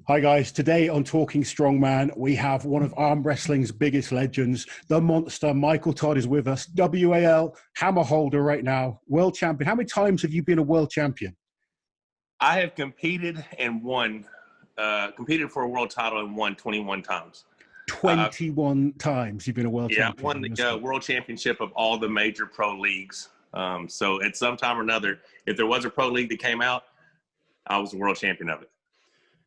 Hi guys, today on Talking Strongman, we have one of arm wrestling's biggest legends, the monster, Michael Todd is with us, WAL hammer holder right now, world champion. How many times have you been a world champion? I have competed and won, competed for a world title and won 21 times. 21 times you've been a world champion. Yeah, I won the world championship of all the major pro leagues. So at some time or another, if there was a pro league that came out, I was the world champion of it.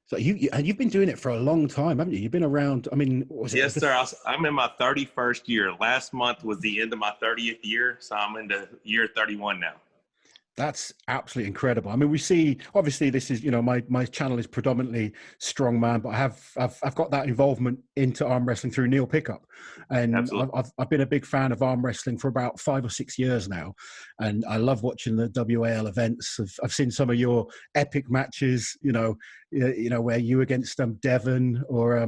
So you've been doing it for a long time, haven't you? You've been around, I mean, what was it? Yes, sir. I'm in my 31st year. Last month was the end of my 30th year, so I'm into year 31 now. That's absolutely incredible. I mean, we see, obviously this is, you know, my channel is predominantly strongman, but I've got that involvement into arm wrestling through Neil Pickup. And I've been a big fan of arm wrestling for about 5 or 6 years now. And I love watching the WAL events. I've seen some of your epic matches, you know, where you against Devon or,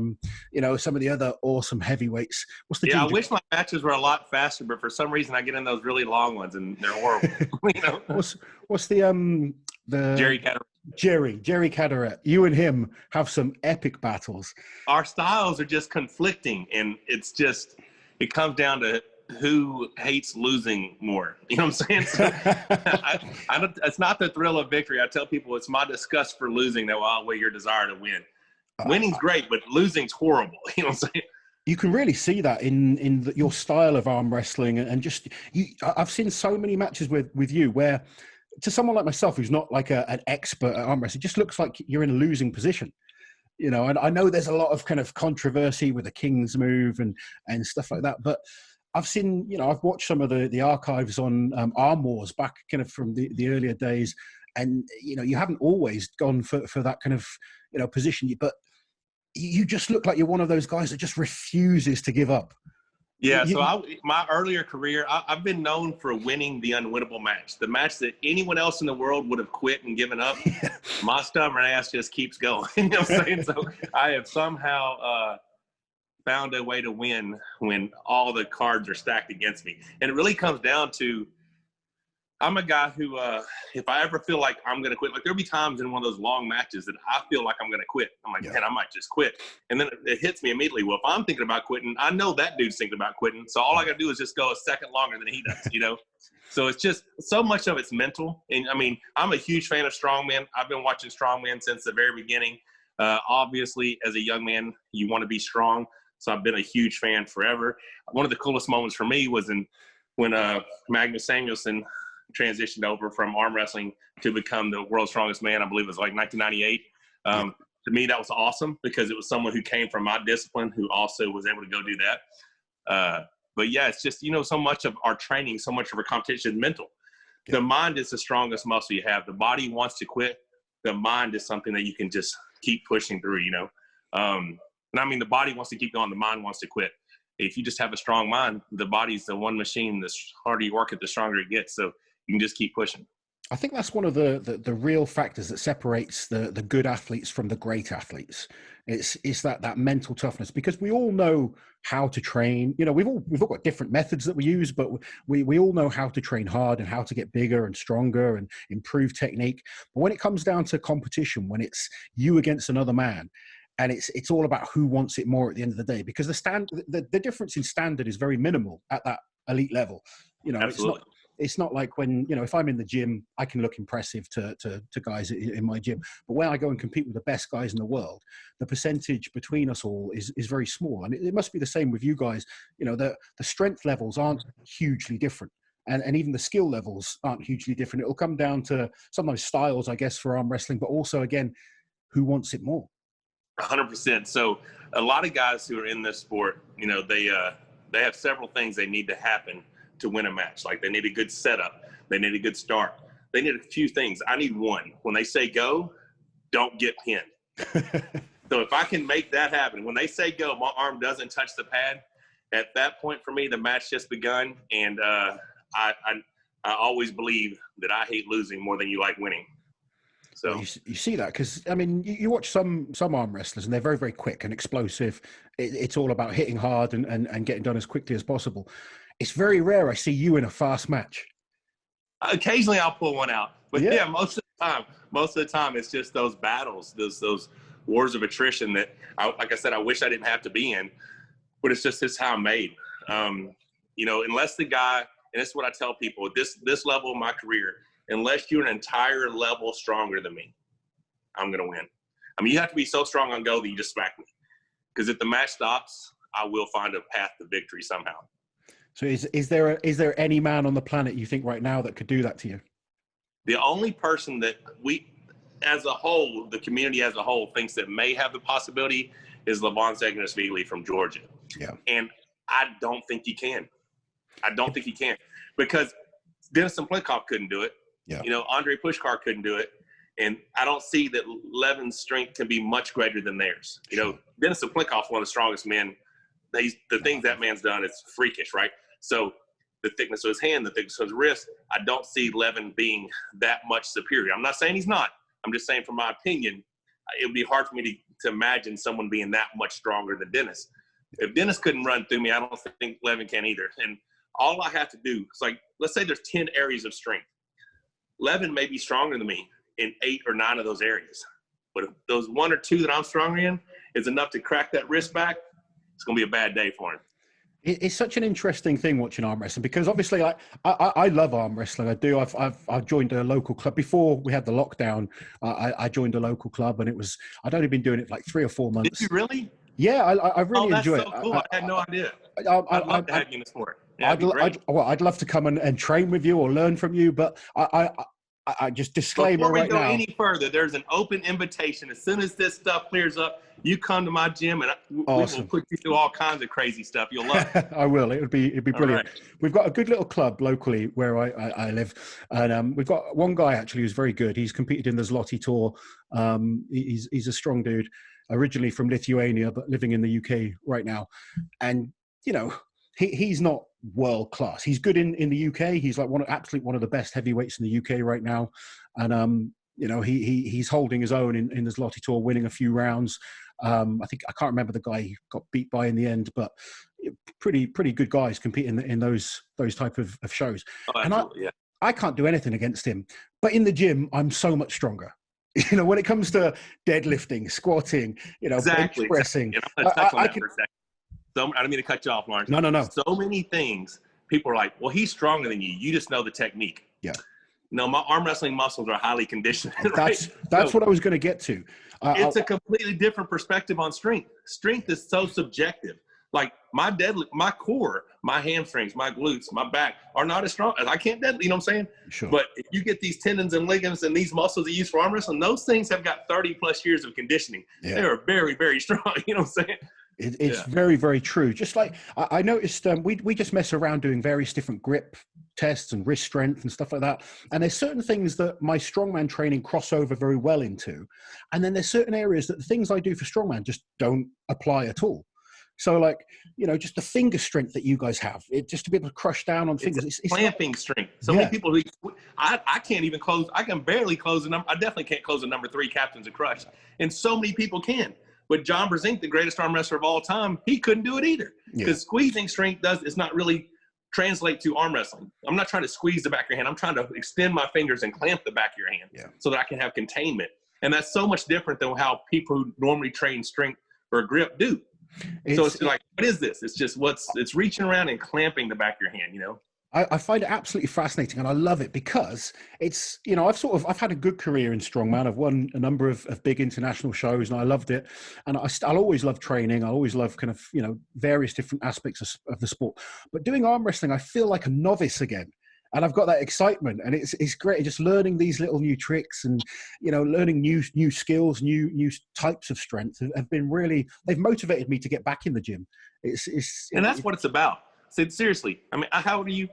some of the other awesome heavyweights. I wish my matches were a lot faster, but for some reason I get in those really long ones and they're horrible. You know? What's the Jerry Caderet. Jerry Caderet. You and him have some epic battles. Our styles are just conflicting, and it comes down to who hates losing more. You know what I'm saying? So it's not the thrill of victory. I tell people it's my disgust for losing that will outweigh your desire to win. Winning's great, but losing's horrible. You know what I'm saying? You can really see that in your style of arm wrestling, and just I've seen so many matches with you where, to someone like myself who's not like an expert at arm wrestling, it just looks like you're in a losing position. You know, and I know there's a lot of kind of controversy with the King's move and stuff like that, but I've seen, I've watched some of the archives on Arm Wars back kind of from the earlier days, and you haven't always gone for that kind of position, but you just look like you're one of those guys that just refuses to give up. Yeah, my earlier career, I've been known for winning the unwinnable match. The match that anyone else in the world would have quit and given up, my stubborn ass just keeps going. You know what I'm saying? So I have somehow found a way to win when all the cards are stacked against me. And it really comes down to, I'm a guy who, if I ever feel like I'm going to quit, like there'll be times in one of those long matches that I feel like I'm going to quit. I'm like, man, I might just quit. And then it hits me immediately. Well, if I'm thinking about quitting, I know that dude's thinking about quitting. So all I got to do is just go a second longer than he does, So it's just so much of it's mental. And I mean, I'm a huge fan of Strongman. I've been watching Strongman since the very beginning. Obviously, as a young man, you want to be strong. So I've been a huge fan forever. One of the coolest moments for me was when Magnus Samuelsson transitioned over from arm wrestling to become the world's strongest man. I believe it was like 1998. To me, that was awesome because it was someone who came from my discipline who also was able to go do that. But yeah, it's just, so much of our training, so much of our competition is mental. The mind is the strongest muscle you have. The body wants to quit. The mind is something that you can just keep pushing through, And I mean, the body wants to keep going. The mind wants to quit. If you just have a strong mind, the body's the one machine. The harder you work it, the stronger it gets. So you can just keep pushing. I think that's one of the real factors that separates the good athletes from the great athletes. It's that mental toughness, because we all know how to train. We've all got different methods that we use, but we all know how to train hard and how to get bigger and stronger and improve technique. But when it comes down to competition, when it's you against another man, and it's all about who wants it more at the end of the day, because the difference in standard is very minimal at that elite level. Absolutely. It's not like when, if I'm in the gym, I can look impressive to guys in my gym. But when I go and compete with the best guys in the world, the percentage between us all is very small. And it must be the same with you guys. The strength levels aren't hugely different. And even the skill levels aren't hugely different. It'll come down to sometimes styles, I guess, for arm wrestling, but also, again, who wants it more. 100%. So a lot of guys who are in this sport, they have several things they need to happen to win a match. Like they need a good setup. They need a good start. They need a few things. I need one. When they say go, don't get pinned. So if I can make that happen, when they say go, my arm doesn't touch the pad. At that point for me, the match just begun. And I always believe that I hate losing more than you like winning. So you see that, because I mean, you watch some arm wrestlers and they're very, very quick and explosive. It's all about hitting hard and getting done as quickly as possible. It's very rare I see you in a fast match. Occasionally I'll pull one out, but yeah, most of the time it's just those battles, those wars of attrition that, like I said, I wish I didn't have to be in, but it's how I'm made. You know, unless the guy, and this is what I tell people at this level of my career, unless you're an entire level stronger than me, I'm going to win. I mean, you have to be so strong on go that you just smack me. Because if the match stops, I will find a path to victory somehow. So is there any man on the planet you think right now that could do that to you? The only person that we, as a whole, the community as a whole, thinks that may have the possibility is Laurence Shahlaei from Georgia. Yeah. And I don't think he can. I don't think he can. Because Dennis Simplikoff couldn't do it. Yeah. You know, Andre Pushkar couldn't do it. And I don't see that Levin's strength can be much greater than theirs. You know, Dennis Simplikoff's one of the strongest men. The things that man's done is freakish, right? So the thickness of his hand, the thickness of his wrist, I don't see Levin being that much superior. I'm not saying he's not. I'm just saying, from my opinion, it would be hard for me to imagine someone being that much stronger than Dennis. If Dennis couldn't run through me, I don't think Levin can either. And all I have to do is, like, let's say there's 10 areas of strength. Levin may be stronger than me in 8 or 9 of those areas. But if those 1 or 2 that I'm stronger in is enough to crack that wrist back, it's going to be a bad day for him. It's such an interesting thing watching arm wrestling, because obviously I love arm wrestling. I do. I've joined a local club before we had the lockdown. I joined a local club, and I'd only been doing it like 3 or 4 months. Did you really? Yeah, I really enjoy it. Oh, that's so cool. I had no idea. I'd love to have you in the sport. Yeah, I'd love to come and train with you or learn from you, but I just disclaimer right now. Before we go any further, there's an open invitation. As soon as this stuff clears up, you come to my gym, and we will put you through all kinds of crazy stuff. You'll love it. I will. It'd be brilliant. Right. We've got a good little club locally where I live, and we've got one guy actually who's very good. He's competed in the Zloty Tour. He's a strong dude, originally from Lithuania, but living in the UK right now. And you know, he's not world class. He's good in the UK. He's like one of the best heavyweights in the UK right now, and you know, he's holding his own in the Zloty Tour, winning a few rounds. I can't remember the guy he got beat by in the end, but pretty good guys competing in those type of shows. Oh, and I can't do anything against him, but in the gym I'm so much stronger. You know, when it comes to deadlifting, squatting, you know, bench pressing. And I'm going to touch on that for a second. So I don't mean to cut you off, Laurence. No. So many things. People are like, well, he's stronger than you. You just know the technique. Yeah. No, my arm wrestling muscles are highly conditioned. Right? That's what I was going to get to. It's a completely different perspective on strength. Strength is so subjective. Like my deadlift, my core, my hamstrings, my glutes, my back are not as strong. I can't deadlift, you know what I'm saying? Sure. But if you get these tendons and ligaments and these muscles that you use for arm wrestling, those things have got 30 plus years of conditioning. Yeah. They are very, very strong. You know what I'm saying? It's very, very true. Just like I noticed, we just mess around doing various different grip tests and wrist strength and stuff like that. And there's certain things that my strongman training cross over very well into. And then there's certain areas that the things I do for strongman just don't apply at all. So like, you know, just the finger strength that you guys have, just to be able to crush down on fingers. It's clamping strength. So many people, I can't even close. I can barely close a number. I definitely can't close a number 3 Captains of Crush. And so many people can. But John Brzezinski, the greatest arm wrestler of all time, he couldn't do it either. Because squeezing strength is not really translate to arm wrestling. I'm not trying to squeeze the back of your hand. I'm trying to extend my fingers and clamp the back of your hand so that I can have containment. And that's so much different than how people who normally train strength or grip do. So it's like, what is this? It's just it's reaching around and clamping the back of your hand, you know? I find it absolutely fascinating, and I love it because it's, you know, I've had a good career in strongman. I've won a number of big international shows, and I loved it. And I'll always love training. I always love kind of, you know, various different aspects of the sport. But doing arm wrestling, I feel like a novice again. And I've got that excitement, and it's great just learning these little new tricks and, you know, learning new skills, new types of strength have been really, they've motivated me to get back in the gym. And that's what it's about. So seriously, I mean, how old are you?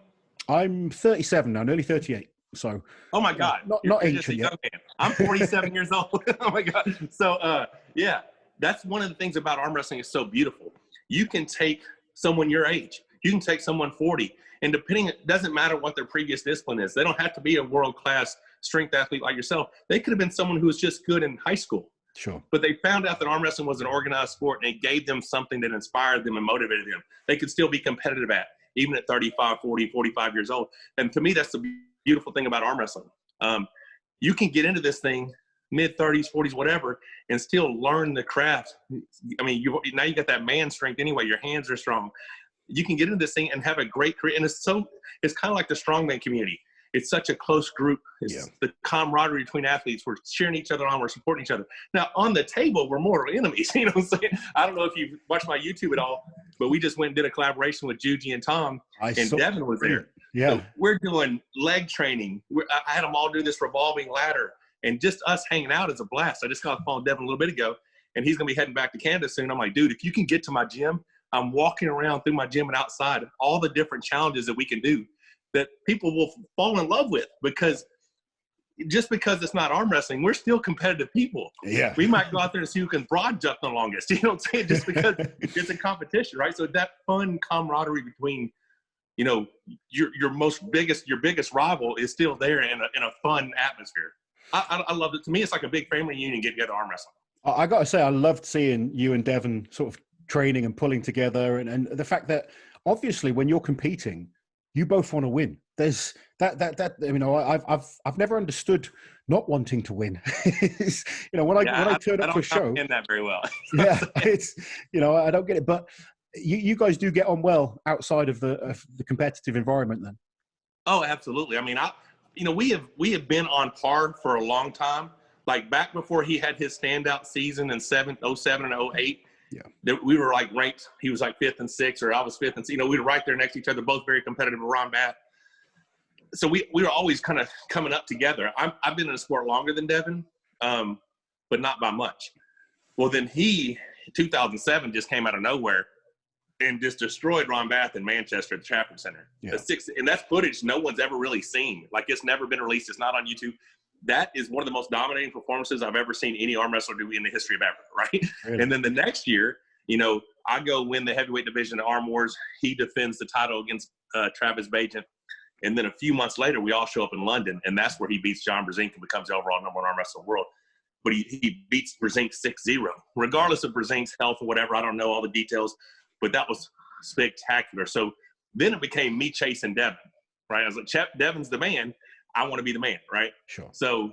I'm 37 now, nearly 38. So. Oh my God. Not ancient yet. I'm 47 years old. Oh my God. So yeah, that's one of the things about arm wrestling is so beautiful. You can take someone your age, you can take someone 40, and it doesn't matter what their previous discipline is. They don't have to be a world-class strength athlete like yourself. They could have been someone who was just good in high school. Sure. But they found out that arm wrestling was an organized sport, and it gave them something that inspired them and motivated them. They could still be competitive even at 35, 40, 45 years old. And to me, that's the beautiful thing about arm wrestling. You can get into this thing mid-30s, 40s, whatever, and still learn the craft. I mean, now you got that man strength anyway. Your hands are strong. You can get into this thing and have a great career. And it's kind of like the strongman community. It's such a close group. It's the camaraderie between athletes. We're cheering each other on. We're supporting each other. Now, on the table, we're mortal enemies. You know what I'm saying? I don't know if you've watched my YouTube at all, but we just went and did a collaboration with Juji and Tom, and Devin was there. Yeah. So we're doing leg training. I had them all do this revolving ladder, and just us hanging out is a blast. I just got off the phone with Devin a little bit ago, and he's going to be heading back to Canada soon. I'm like, dude, if you can get to my gym, I'm walking around through my gym and outside, all the different challenges that we can do that people will fall in love with, because just because it's not arm wrestling, we're still competitive people. Yeah. We might go out there and see who can broad jump the longest, you know what I'm saying? Just because it's a competition, right? So that fun camaraderie between, you know, your biggest rival is still there in a fun atmosphere. I love it. To me, it's like a big family reunion getting together arm wrestling. I got to say, I loved seeing you and Devin sort of training and pulling together, and the fact that obviously when you're competing, you both want to win. There's that you know, I've never understood not wanting to win. You know, when I turn up to a show, I don't understand that very well. Yeah, it's, you know, I don't get it, but you guys do get on well outside of the competitive environment then. Oh, absolutely. I mean, we have been on par for a long time. Like back before he had his standout season in 07 and 08. Yeah, we were like ranked. He was like 5th and 6th, or I was 5th and 6th. You know, we were right there next to each other, both very competitive around Matt. So we were always kind of coming up together. I've been in the sport longer than Devin, but not by much. Well, then 2007 just came out of nowhere and just destroyed Ron Bath in Manchester at the Trafford Center. Yeah. And that's footage no one's ever really seen. Like, it's never been released. It's not on YouTube. That is one of the most dominating performances I've ever seen any arm wrestler do in the history of ever, right? Really? And then the next year, you know, I go win the heavyweight division at Arm Wars. He defends the title against Travis Bajent. And then a few months later, we all show up in London, and that's where he beats John Brzezinski and becomes the overall #1 arm wrestler in the world. But he beats Brzezinski 6-0. Regardless of Brzezinski's health or whatever, I don't know all the details, but that was spectacular. So then it became me chasing Devin, right? I was like, Devin's the man. I want to be the man, right? Sure. So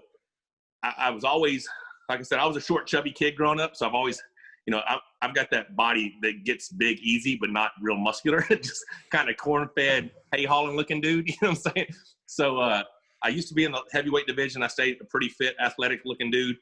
I was always, like I said, I was a short, chubby kid growing up. So I've always, you know, I've got that body that gets big easy, but not real muscular. Just kind of corn-fed, hay-hauling looking dude, you know what I'm saying? So I used to be in the heavyweight division. I stayed a pretty fit, athletic-looking dude.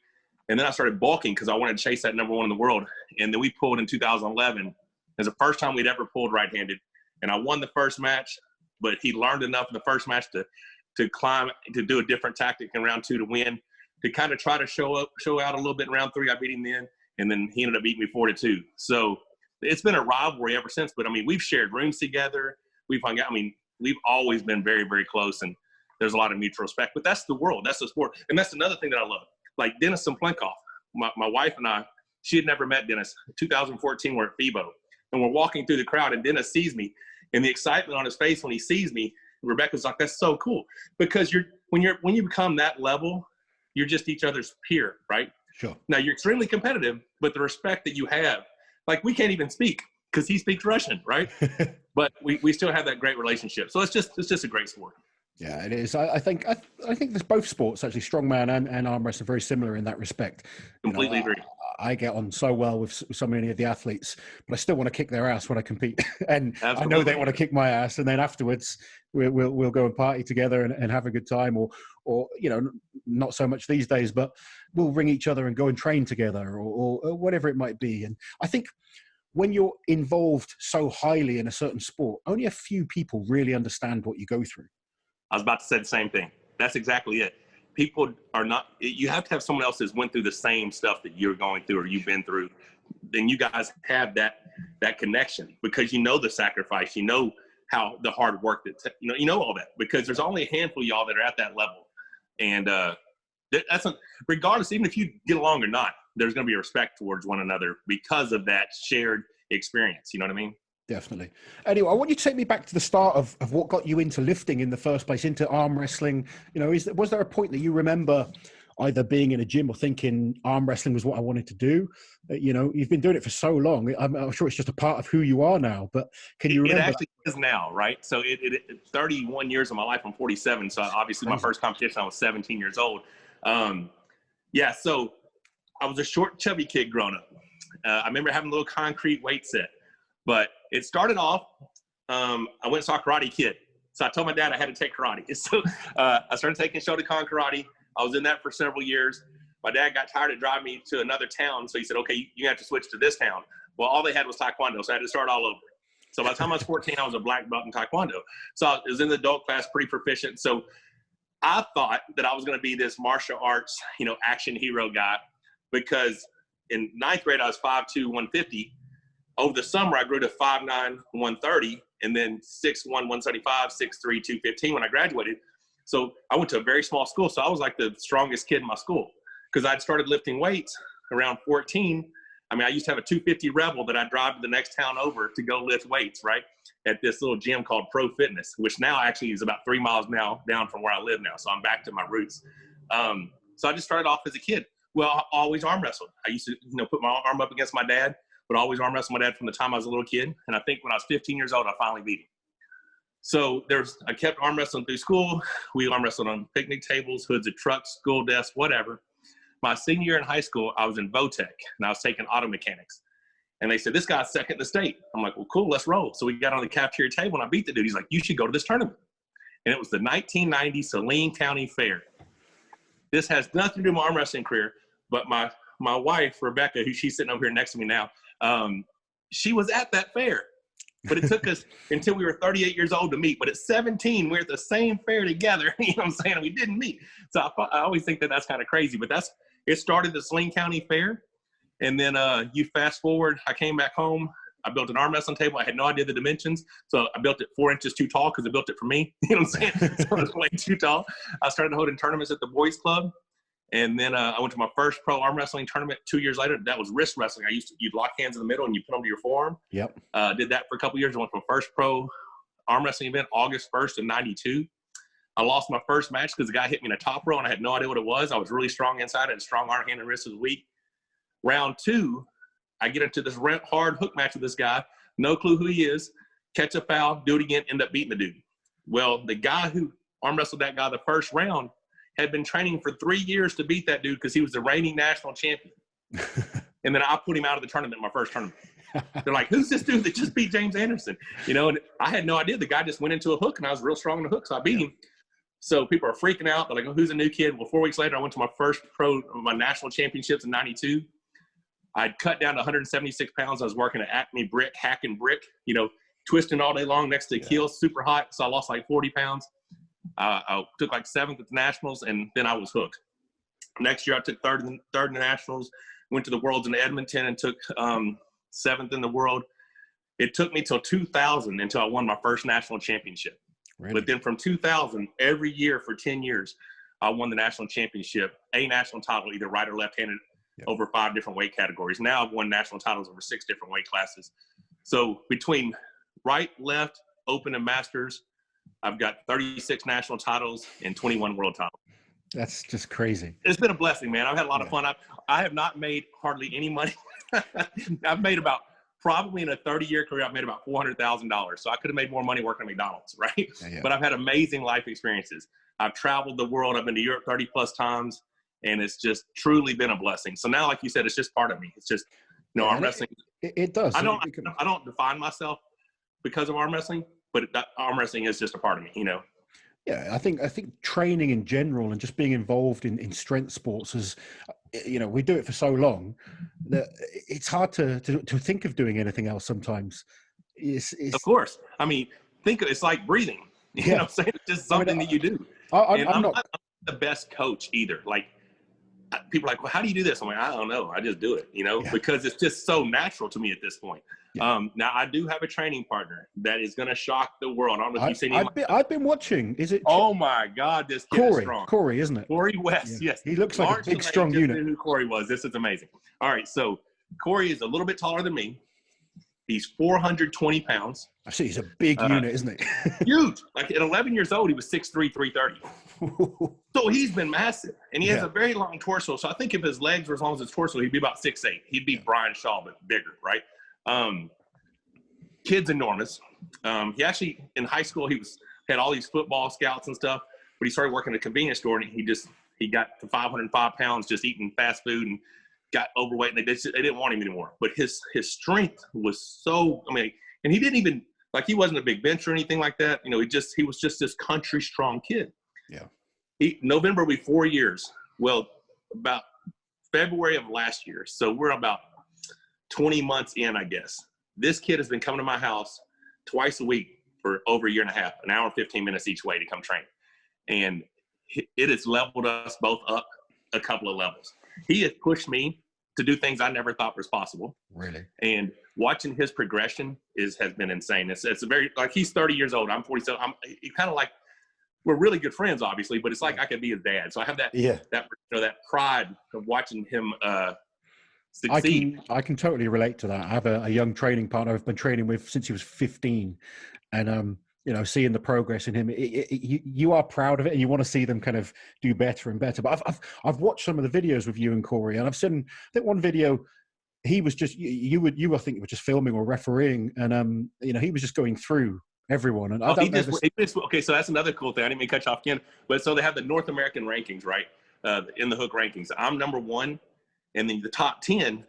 And then I started bulking because I wanted to chase that #1 in the world. And then we pulled in 2011. It was the first time we'd ever pulled right-handed. And I won the first match, but he learned enough in the first match to climb, to do a different tactic in round 2 to win, to kind of try to show out a little bit in round 3. I beat him then, and then he ended up beating me 4-2. So it's been a rivalry ever since. But I mean, we've shared rooms together. We've hung out. I mean, we've always been very, very close, and there's a lot of mutual respect. But that's the world. That's the sport. And that's another thing that I love. Like Dennis Simplenkoff, my wife and I, she had never met Dennis. 2014, we're at FIBO, and we're walking through the crowd, and Dennis sees me, and the excitement on his face when he sees me, Rebecca's like, that's so cool. Because when you become that level, you're just each other's peer, right? Sure. Now, you're extremely competitive, but the respect that you have, like, we can't even speak because he speaks Russian, right? But we still have that great relationship. So it's just a great sport. Yeah, it is. I think there's both sports, actually, strongman and arm wrestling, are very similar in that respect. Completely agree. I get on so well with so many of the athletes, but I still want to kick their ass when I compete. And absolutely. I know they want to kick my ass, and then afterwards we'll go and party together and have a good time, or you know, not so much these days, but we'll ring each other and go and train together, or whatever it might be. And I think when you're involved so highly in a certain sport, only a few people really understand what you go through. I was about to say the same thing. That's exactly it. People are not, you have to have someone else that's went through the same stuff that you're going through or you've been through. Then you guys have that connection, because you know the sacrifice, you know how the hard work you know all that, because there's only a handful of y'all that are at that level. And regardless, even if you get along or not, there's going to be a respect towards one another because of that shared experience. You know what I mean? Definitely. Anyway, I want you to take me back to the start of what got you into lifting in the first place, into arm wrestling. You know, was there a point that you remember either being in a gym or thinking arm wrestling was what I wanted to do? You know, you've been doing it for so long. I'm sure it's just a part of who you are now, but can you remember? It actually is now, right? So it 31 years of my life, I'm 47. So obviously my first competition, I was 17 years old. Yeah, so I was a short, chubby kid growing up. I remember having a little concrete weight set. But it started off, I went and saw Karate Kid. So I told my dad I had to take karate. So I started taking Shotokan karate. I was in that for several years. My dad got tired of driving me to another town. So he said, okay, you have to switch to this town. Well, all they had was Taekwondo. So I had to start all over. So by the time I was 14, I was a black belt in Taekwondo. So I was in the adult class, pretty proficient. So I thought that I was going to be this martial arts, action hero guy, because in ninth grade, I was 5'2", 150. Over the summer, I grew to 5'9", 130, and then 6'1", 175, 6'3", 215 when I graduated. So I went to a very small school. So I was like the strongest kid in my school because I'd started lifting weights around 14. I mean, I used to have a 250 Rebel that I'd drive to the next town over to go lift weights, right, at this little gym called Pro Fitness, which now actually is about 3 miles now down from where I live now. So I'm back to my roots. So I just started off as a kid. Well, I always arm wrestled. I used to, put my arm up against my dad, but always arm wrestle my dad from the time I was a little kid. And I think when I was 15 years old, I finally beat him. So I kept arm wrestling through school. We arm wrestled on picnic tables, hoods of trucks, school desks, whatever. My senior year in high school, I was in Votech, and I was taking auto mechanics. And they said, this guy's second in the state. I'm like, well, cool, let's roll. So we got on the cafeteria table, and I beat the dude. He's like, you should go to this tournament. And it was the 1990 Saline County Fair. This has nothing to do with my arm wrestling career, but my wife, Rebecca, who she's sitting over here next to me now, she was at that fair. But it took us until we were 38 years old to meet. But at 17, we were at the same fair together. You know what I'm saying? We didn't meet. So I always think that that's kind of crazy. But it started the Saline County Fair. And then you fast forward, I came back home. I built an arm wrestling table. I had no idea the dimensions. So I built it 4 inches too tall because I built it for me. You know what I'm saying? So it was way too tall. I started holding tournaments at the boys club. And then I went to my first pro arm wrestling tournament 2 years later. That was wrist wrestling. You'd lock hands in the middle and you put them to your forearm. Yep. Did that for a couple of years. I went to my first pro arm wrestling event August 1st of 92. I lost my first match because the guy hit me in a top row and I had no idea what it was. I was really strong inside and strong arm, hand, and wrist was weak. Round 2, I get into this hard hook match with this guy. No clue who he is. Catch a foul, do it again, end up beating the dude. Well, the guy who arm wrestled that guy the first round had been training for 3 years to beat that dude because he was the reigning national champion. And then I put him out of the tournament in my first tournament. They're like, who's this dude that just beat James Anderson? And I had no idea. The guy just went into a hook, and I was real strong in the hook, so I beat him. So people are freaking out. They're like, oh, who's a new kid? Well, 4 weeks later, I went to my national championships in 92. I'd cut down to 176 pounds. I was working at Acme Brick, hacking brick, twisting all day long next to the keel, super hot. So I lost like 40 pounds. I took like 7th at the Nationals, and then I was hooked. Next year, I took third in the Nationals, went to the Worlds in Edmonton, and took 7th in the world. It took me till 2000 until I won my first national championship. Really? But then from 2000, every year for 10 years, I won the national championship, a national title, either right or left-handed, over 5 different weight categories. Now I've won national titles over 6 different weight classes. So between right, left, open, and masters, I've got 36 national titles and 21 world titles. That's just crazy. It's been a blessing, man. I've had a lot of fun. I have not made hardly any money. I've made probably in a 30-year career, I've made about $400,000. So I could have made more money working at McDonald's, right? Yeah. But I've had amazing life experiences. I've traveled the world. I've been to Europe 30 plus times, and it's just truly been a blessing. So now, like you said, it's just part of me. It's just, arm wrestling. It does. I don't define myself because of arm wrestling, but arm wrestling is just a part of me, Yeah, I think training in general and just being involved in strength sports is, we do it for so long that it's hard to think of doing anything else sometimes. Of course. I mean, it's like breathing. You know what I'm saying? It's just something that you do. I'm not the best coach either. Like, people are like, well, how do you do this? I'm like, I don't know. I just do it, because it's just so natural to me at this point. Yeah. Now, I do have a training partner that is going to shock the world. I don't know if you've seen him. I've been watching. Is it? Oh, my God. This kid is strong. Corey, isn't it? Corey West, yes. He looks like a big, strong unit. Knew who Corey was. This is amazing. All right, so Corey is a little bit taller than me. He's 420 pounds. I see. He's a big unit, isn't he? Huge. Like at 11 years old, he was 6'3", 330. So he's been massive. And he has a very long torso. So I think if his legs were as long as his torso, he'd be about 6'8". He'd be Brian Shaw, but bigger, right? Kid's enormous. He actually, in high school, had all these football scouts and stuff. But he started working at a convenience store, and he just He got to 505 pounds just eating fast food and got overweight, and they didn't want him anymore. But his strength was so, I mean, and he didn't even, like, he wasn't a big bench or anything like that. You know, he was just this country strong kid. Yeah. November will be 4 years. Well, about February of last year. So we're about 20 months in, I guess. This kid has been coming to my house twice a week for over a year and a half, an hour and 15 minutes each way to come train. And it has leveled us both up a couple of levels. He has pushed me to do things I never thought was possible. Really? And watching his progression has been insane. It's a very, like, he's 30 years old. I'm 47. He kind of like, we're really good friends, obviously, but it's like I could be his dad. So I have that that pride of watching him succeed. I can totally relate to that. I have a young training partner I've been training with since he was 15, and you know, seeing the progress in him, you are proud of it, and you want to see them kind of do better and better. But I've watched some of the videos with you and Corey, and I've seen, I think, one video. He was just you I think you were just filming or refereeing, and you know, he was just going through everyone. And okay, so that's another cool thing. I didn't mean to cut you off again, but so they have the North American rankings, right? In the hook rankings, I'm number 1, and then the top 10.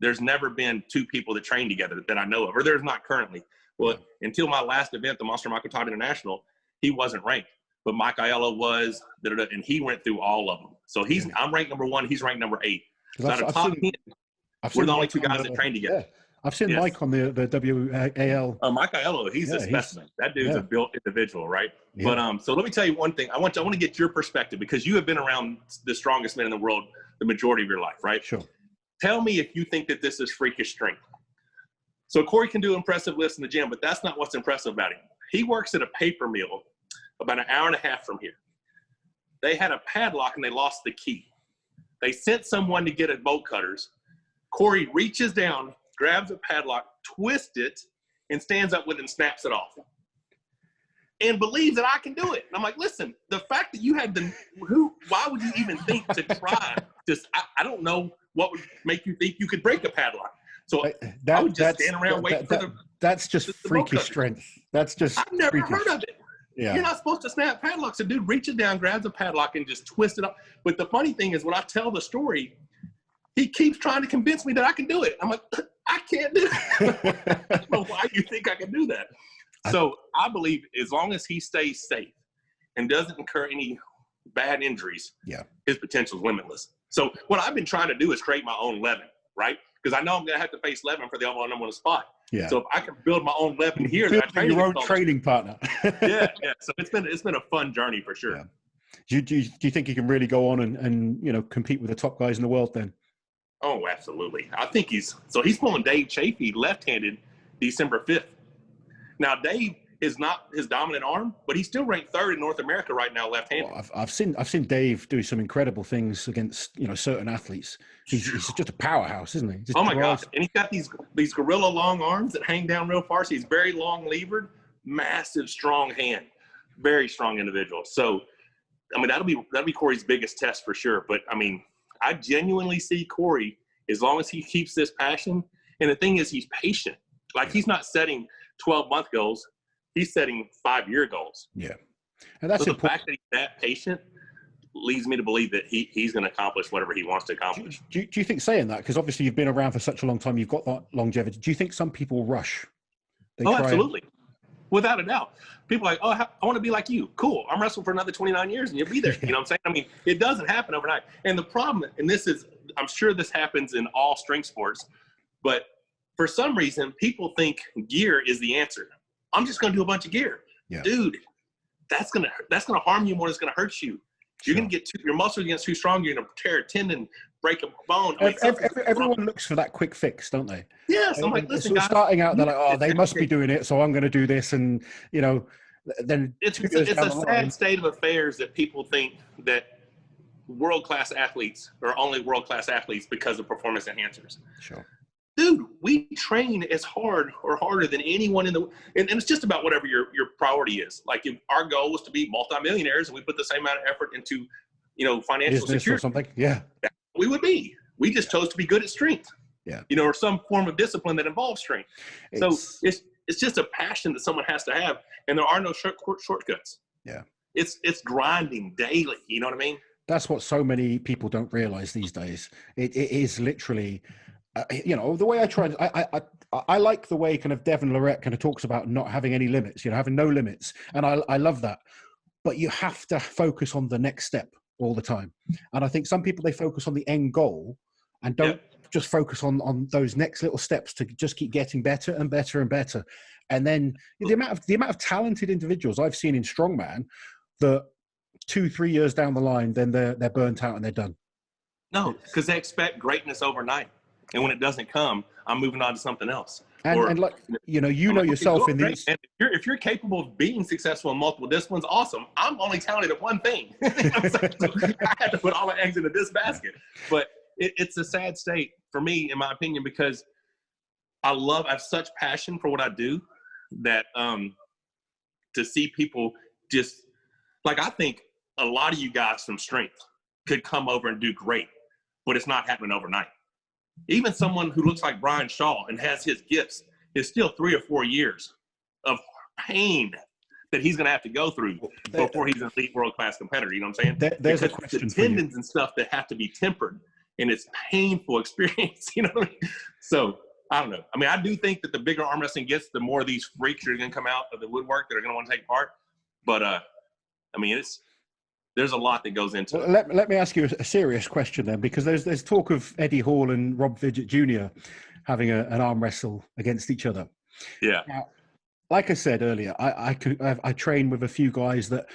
There's never been 2 people that train together that I know of, or there's not currently. Well, until my last event, the Monster Michael Todd International, he wasn't ranked, but Mike Aiello was, and he went through all of them. So I'm ranked number 1. He's ranked number 8. So out of top 10, we're the only 2 guys that train together. Yeah. I've seen Mike on the WAL. Mike Aiello, he's a specimen. That dude's a built individual, right? Yeah. But so let me tell you one thing. I want to get your perspective, because you have been around the strongest men in the world the majority of your life, right? Sure. Tell me if you think that this is freakish strength. So Corey can do impressive lifts in the gym, but that's not what's impressive about him. He works at a paper mill about an hour and a half from here. They had a padlock and they lost the key. They sent someone to get it bolt cutters. Corey reaches down, grabs a padlock, twists it, and stands up with it and snaps it off. And believes that I can do it. And I'm like, listen, the fact that you had why would you even think to try this? I don't know what would make you think you could break a padlock. So I would just stand around waiting for that's just freaky strength. That's just I've never heard of it. Yeah. You're not supposed to snap padlocks. A dude reaches down, grabs a padlock, and just twists it up. But the funny thing is, when I tell the story, he keeps trying to convince me that I can do it. I'm like, I can't do it. I don't know why you think I can do that. So I believe as long as he stays safe and doesn't incur any bad injuries, his potential is limitless. So what I've been trying to do is create my own 11, right? Because I know I'm going to have to face 11 for the overall number 1 spot. Yeah. So if I can build my own 11 here, build your own training partner. Yeah. So it's been a fun journey for sure. Yeah. Do you think you can really go on and you know, compete with the top guys in the world then? Oh, absolutely. I think he's pulling Dave Chafee left-handed December 5th. Now Dave is not his dominant arm, but he's still ranked 3rd in North America right now left-handed. Well, I've seen Dave do some incredible things against, you know, certain athletes. He's just a powerhouse, isn't he? Oh my gosh! And he's got these gorilla long arms that hang down real far. So he's very long levered, massive, strong hand, very strong individual. So, I mean, that'll be Corey's biggest test for sure. But I mean, I genuinely see Corey, as long as he keeps this passion. And the thing is, he's patient. Like, he's not setting 12-month goals. He's setting 5-year goals. Yeah. And that's so the fact that he's that patient leads me to believe that he's going to accomplish whatever he wants to accomplish. Do you think, saying that, because obviously you've been around for such a long time, you've got that longevity, do you think some people rush? Absolutely. Without a doubt. People are like, oh, I want to be like you. Cool. I'm wrestling for another 29 years and you'll be there. You know what I'm saying? I mean, it doesn't happen overnight. And the problem, and this is, I'm sure this happens in all strength sports, but for some reason, people think gear is the answer. I'm just going to do a bunch of gear. Yeah. Dude, that's going to harm you more than it's going to hurt you. You're going to get your muscles get too strong. You're going to tear a tendon, break a bone. I mean, everyone looks for that quick fix, don't they? Yes. I'm like, listen, guys. Starting out, they're like, oh, they must be doing it, so I'm going to do this. And, you know, then it's a sad state of affairs that people think that world-class athletes are only world-class athletes because of performance enhancers. Sure. Dude, we train as hard or harder than anyone in the and it's just about whatever your priority is. Like, if our goal was to be multimillionaires and we put the same amount of effort into, you know, financial business security or something, yeah, we would be. We just chose to be good at strength. Yeah. You know, or some form of discipline that involves strength. So it's just a passion that someone has to have, and there are no shortcuts. Yeah. It's grinding daily. You know what I mean? That's what so many people don't realize these days. It is literally, you know, the way I like the way kind of Devin Lorette kind of talks about not having any limits, you know, having no limits. And I love that. But you have to focus on the next step all the time. And I think some people, they focus on the end goal and don't just focus on those next little steps to just keep getting better and better and better. And then the amount of talented individuals I've seen in Strongman that 2-3 years down the line, then they're burnt out and they're done. No, because they expect greatness overnight. And when it doesn't come, I'm moving on to something else. And like, you know yourself in these. And if you're capable of being successful in multiple disciplines, awesome. I'm only talented at one thing. So I had to put all my eggs into this basket. But it's a sad state for me, in my opinion, because I have such passion for what I do that to see people just, like, I think a lot of you guys from strength could come over and do great, but it's not happening overnight. Even someone who looks like Brian Shaw and has his gifts is still 3 or 4 years of pain that he's going to have to go through before he's an elite world-class competitor. You know what I'm saying? There's a question the tendons and stuff that have to be tempered, and it's painful experience. You know what I mean? So I don't know. I mean, I do think that the bigger arm wrestling gets, the more of these freaks are going to come out of the woodwork that are going to want to take part. But I mean, there's a lot that goes into it. Let me ask you a serious question then, because there's talk of Eddie Hall and Rob Fidget Jr. having an arm wrestle against each other. Yeah. Now, like I said earlier, I train with a few guys that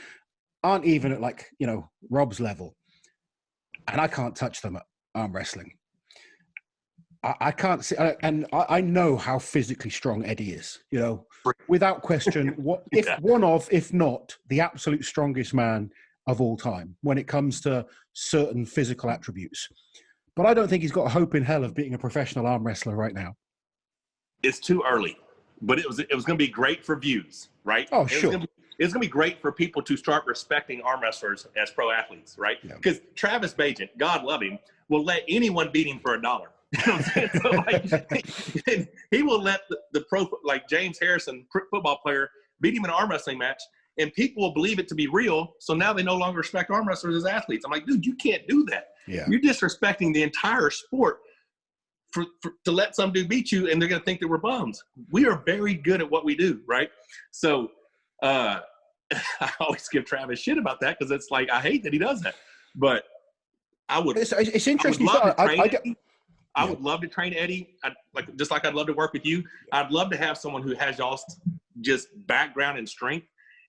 aren't even at, like, you know, Rob's level, and I can't touch them at arm wrestling. I can't see, and I know how physically strong Eddie is. You know, without question, if not the absolute strongest man of all time when it comes to certain physical attributes. But I don't think he's got a hope in hell of being a professional arm wrestler right now. It's too early, but it was going to be great for views, right? Oh, sure. It's going to be great for people to start respecting arm wrestlers as pro athletes, right? Because Travis Bagent, God love him, will let anyone beat him for $1. You know what I'm saying? So, like, he will let the pro, like James Harrison, football player, beat him in an arm wrestling match, and people will believe it to be real. So now they no longer respect arm wrestlers as athletes. I'm like, dude, you can't do that. Yeah. You're disrespecting the entire sport to let some dude beat you, and they're going to think that we're bums. We are very good at what we do, right? So I always give Travis shit about that, because it's like, I hate that he does that. But I would. It's interesting. I would love to train Eddie, just like I'd love to work with you. I'd love to have someone who has y'all's just background and strength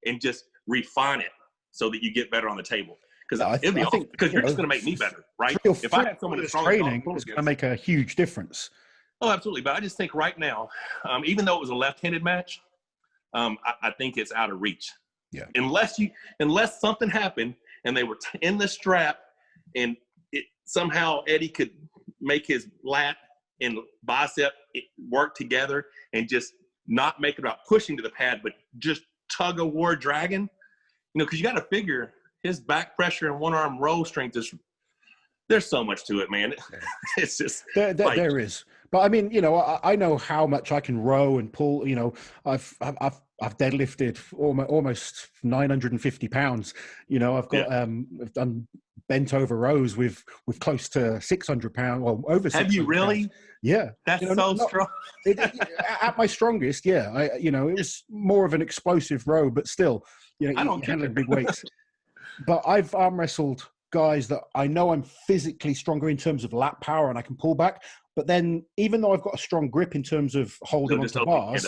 and just refine it so that you get better on the table. Because it'd be awesome, because you're just going to make me better, right? If I had someone that's training, it's going to make a huge difference. Oh, absolutely. But I just think right now, even though it was a left-handed match, I think it's out of reach. Yeah. Unless something happened and they were in the strap, and somehow Eddie could make his lat and bicep work together and just not make it about pushing to the pad, but just tug of war dragging, you know, because you got to figure his back pressure and one arm row strength there's so much to it, man. It's just there is. But I mean, you know, I know how much I can row and pull. You know, I've deadlifted almost 950 pounds. You know, I've got I've done bent over rows with close to 600 pounds, well, over 600 Have you really? pounds. Yeah. That's strong. At my strongest, yeah. It was more of an explosive row, but still, you know, handling big weights. But I've arm wrestled guys that I know I'm physically stronger in terms of lat power and I can pull back. But then, even though I've got a strong grip in terms of holding onto bars,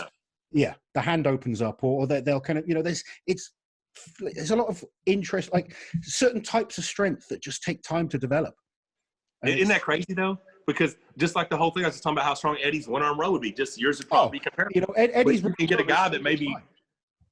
the hand opens up, or they'll kind of, you know, there's a lot of interest, like certain types of strength that just take time to develop. Isn't that crazy though? Because just like the whole thing I was just talking about how strong Eddie's one arm row would be, just yours would probably be comparable. You know, Eddie's, you can get a guy that maybe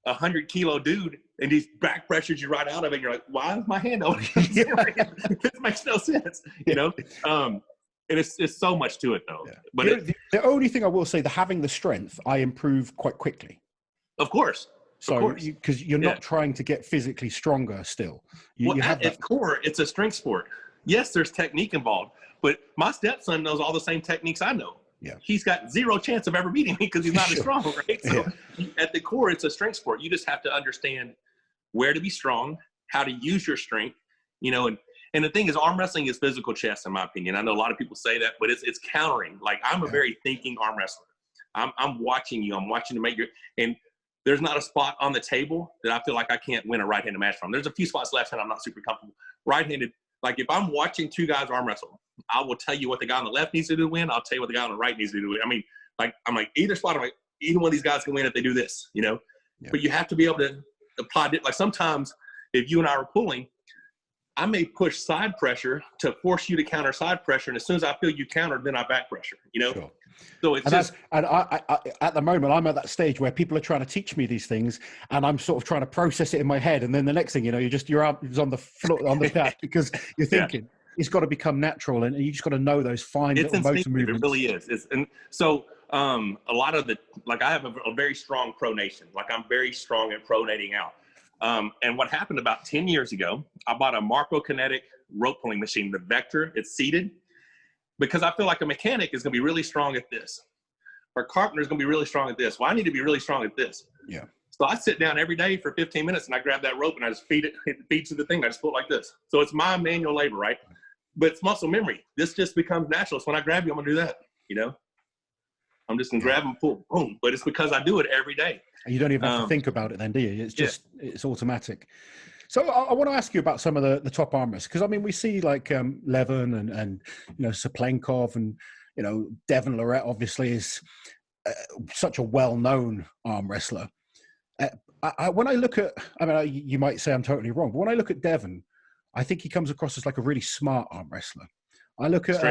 100-kilo dude and he back pressures you right out of it. And you're like, why is my hand on it? This makes no sense, you know? And it's so much to it though. Yeah. But the only thing I will say, having the strength, I improve quite quickly. Of course. So, because you're not trying to get physically stronger still. At core, it's a strength sport. Yes, there's technique involved, but my stepson knows all the same techniques I know. Yeah. He's got zero chance of ever beating me because he's not as strong, right? So at the core, it's a strength sport. You just have to understand where to be strong, how to use your strength, you know, And the thing is, arm wrestling is physical chess, in my opinion. I know a lot of people say that, but it's countering. Like, I'm a very thinking arm wrestler. I'm watching you. I'm watching to make your – and there's not a spot on the table that I feel like I can't win a right-handed match from. There's a few spots left-handed I'm not super comfortable. Right-handed, like if I'm watching two guys arm wrestle, I will tell you what the guy on the left needs to do to win. I'll tell you what the guy on the right needs to do to win. I mean, like, I'm like, either spot, I'm like, either one of these guys can win if they do this, you know? Yeah. But you have to be able to apply it. Like, sometimes if you and I are pulling, I may push side pressure to force you to counter side pressure. And as soon as I feel you counter, then I back pressure, you know? Sure. So it's I at the moment, I'm at that stage where people are trying to teach me these things, and I'm sort of trying to process it in my head. And then the next thing you know, your arm is on the floor, on the deck, because you're thinking it's got to become natural, and you just got to know those fine little motor movements. It really is. And so a lot of I have a very strong pronation. Like, I'm very strong at pronating out. And what happened about 10 years ago, I bought a Marco Kinetic rope pulling machine, the Vector. It's seated, because I feel like a mechanic is going to be really strong at this, or a carpenter is going to be really strong at this. Well, I need to be really strong at this. Yeah. So I sit down every day for 15 minutes and I grab that rope and I just feed it to the thing. I just pull it like this. So it's my manual labor, right? But it's muscle memory. This just becomes natural. So when I grab you, I'm going to do that, you know? I'm just going to grab and pull, boom. But it's because I do it every day. You don't even have to think about it then, do you? It's just, it's automatic. So I want to ask you about some of the top arm wrestlers, because I mean, we see like Levin and you know, Saplenkov, and you know, Devon Lorette obviously is such a well-known arm wrestler. When I look at, I mean, you might say I'm totally wrong, but when I look at Devon, I think he comes across as like a really smart arm wrestler. I look at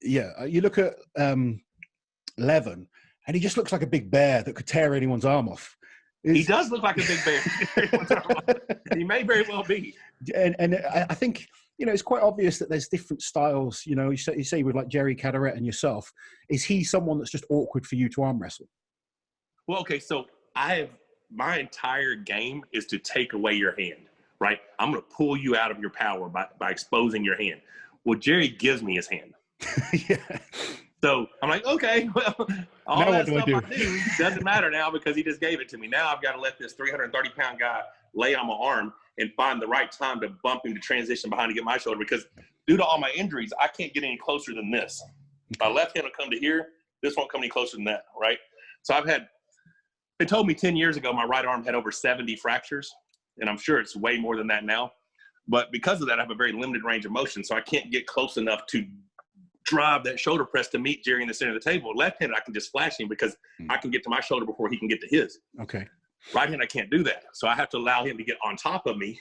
you look at Levin, and he just looks like a big bear that could tear anyone's arm off. He does look like a big bear. He may very well be. And I think, you know, it's quite obvious that there's different styles. You know, you say with like Jerry Caderet and yourself, is he someone that's just awkward for you to arm wrestle? Well, okay, so my entire game is to take away your hand, right? I'm going to pull you out of your power by exposing your hand. Well, Jerry gives me his hand. Yeah. So I'm like, okay, well, all now that stuff I do doesn't matter now because he just gave it to me. Now I've got to let this 330-pound guy lay on my arm and find the right time to bump him to transition behind to get my shoulder, because due to all my injuries, I can't get any closer than this. My left hand will come to here. This won't come any closer than that, right? So they told me 10 years ago my right arm had over 70 fractures, and I'm sure it's way more than that now. But because of that, I have a very limited range of motion, so I can't get close enough to drive that shoulder press to meet Jerry in the center of the table. Left-handed, I can just flash him because I can get to my shoulder before he can get to his. Okay. Right-handed, I can't do that. So I have to allow him to get on top of me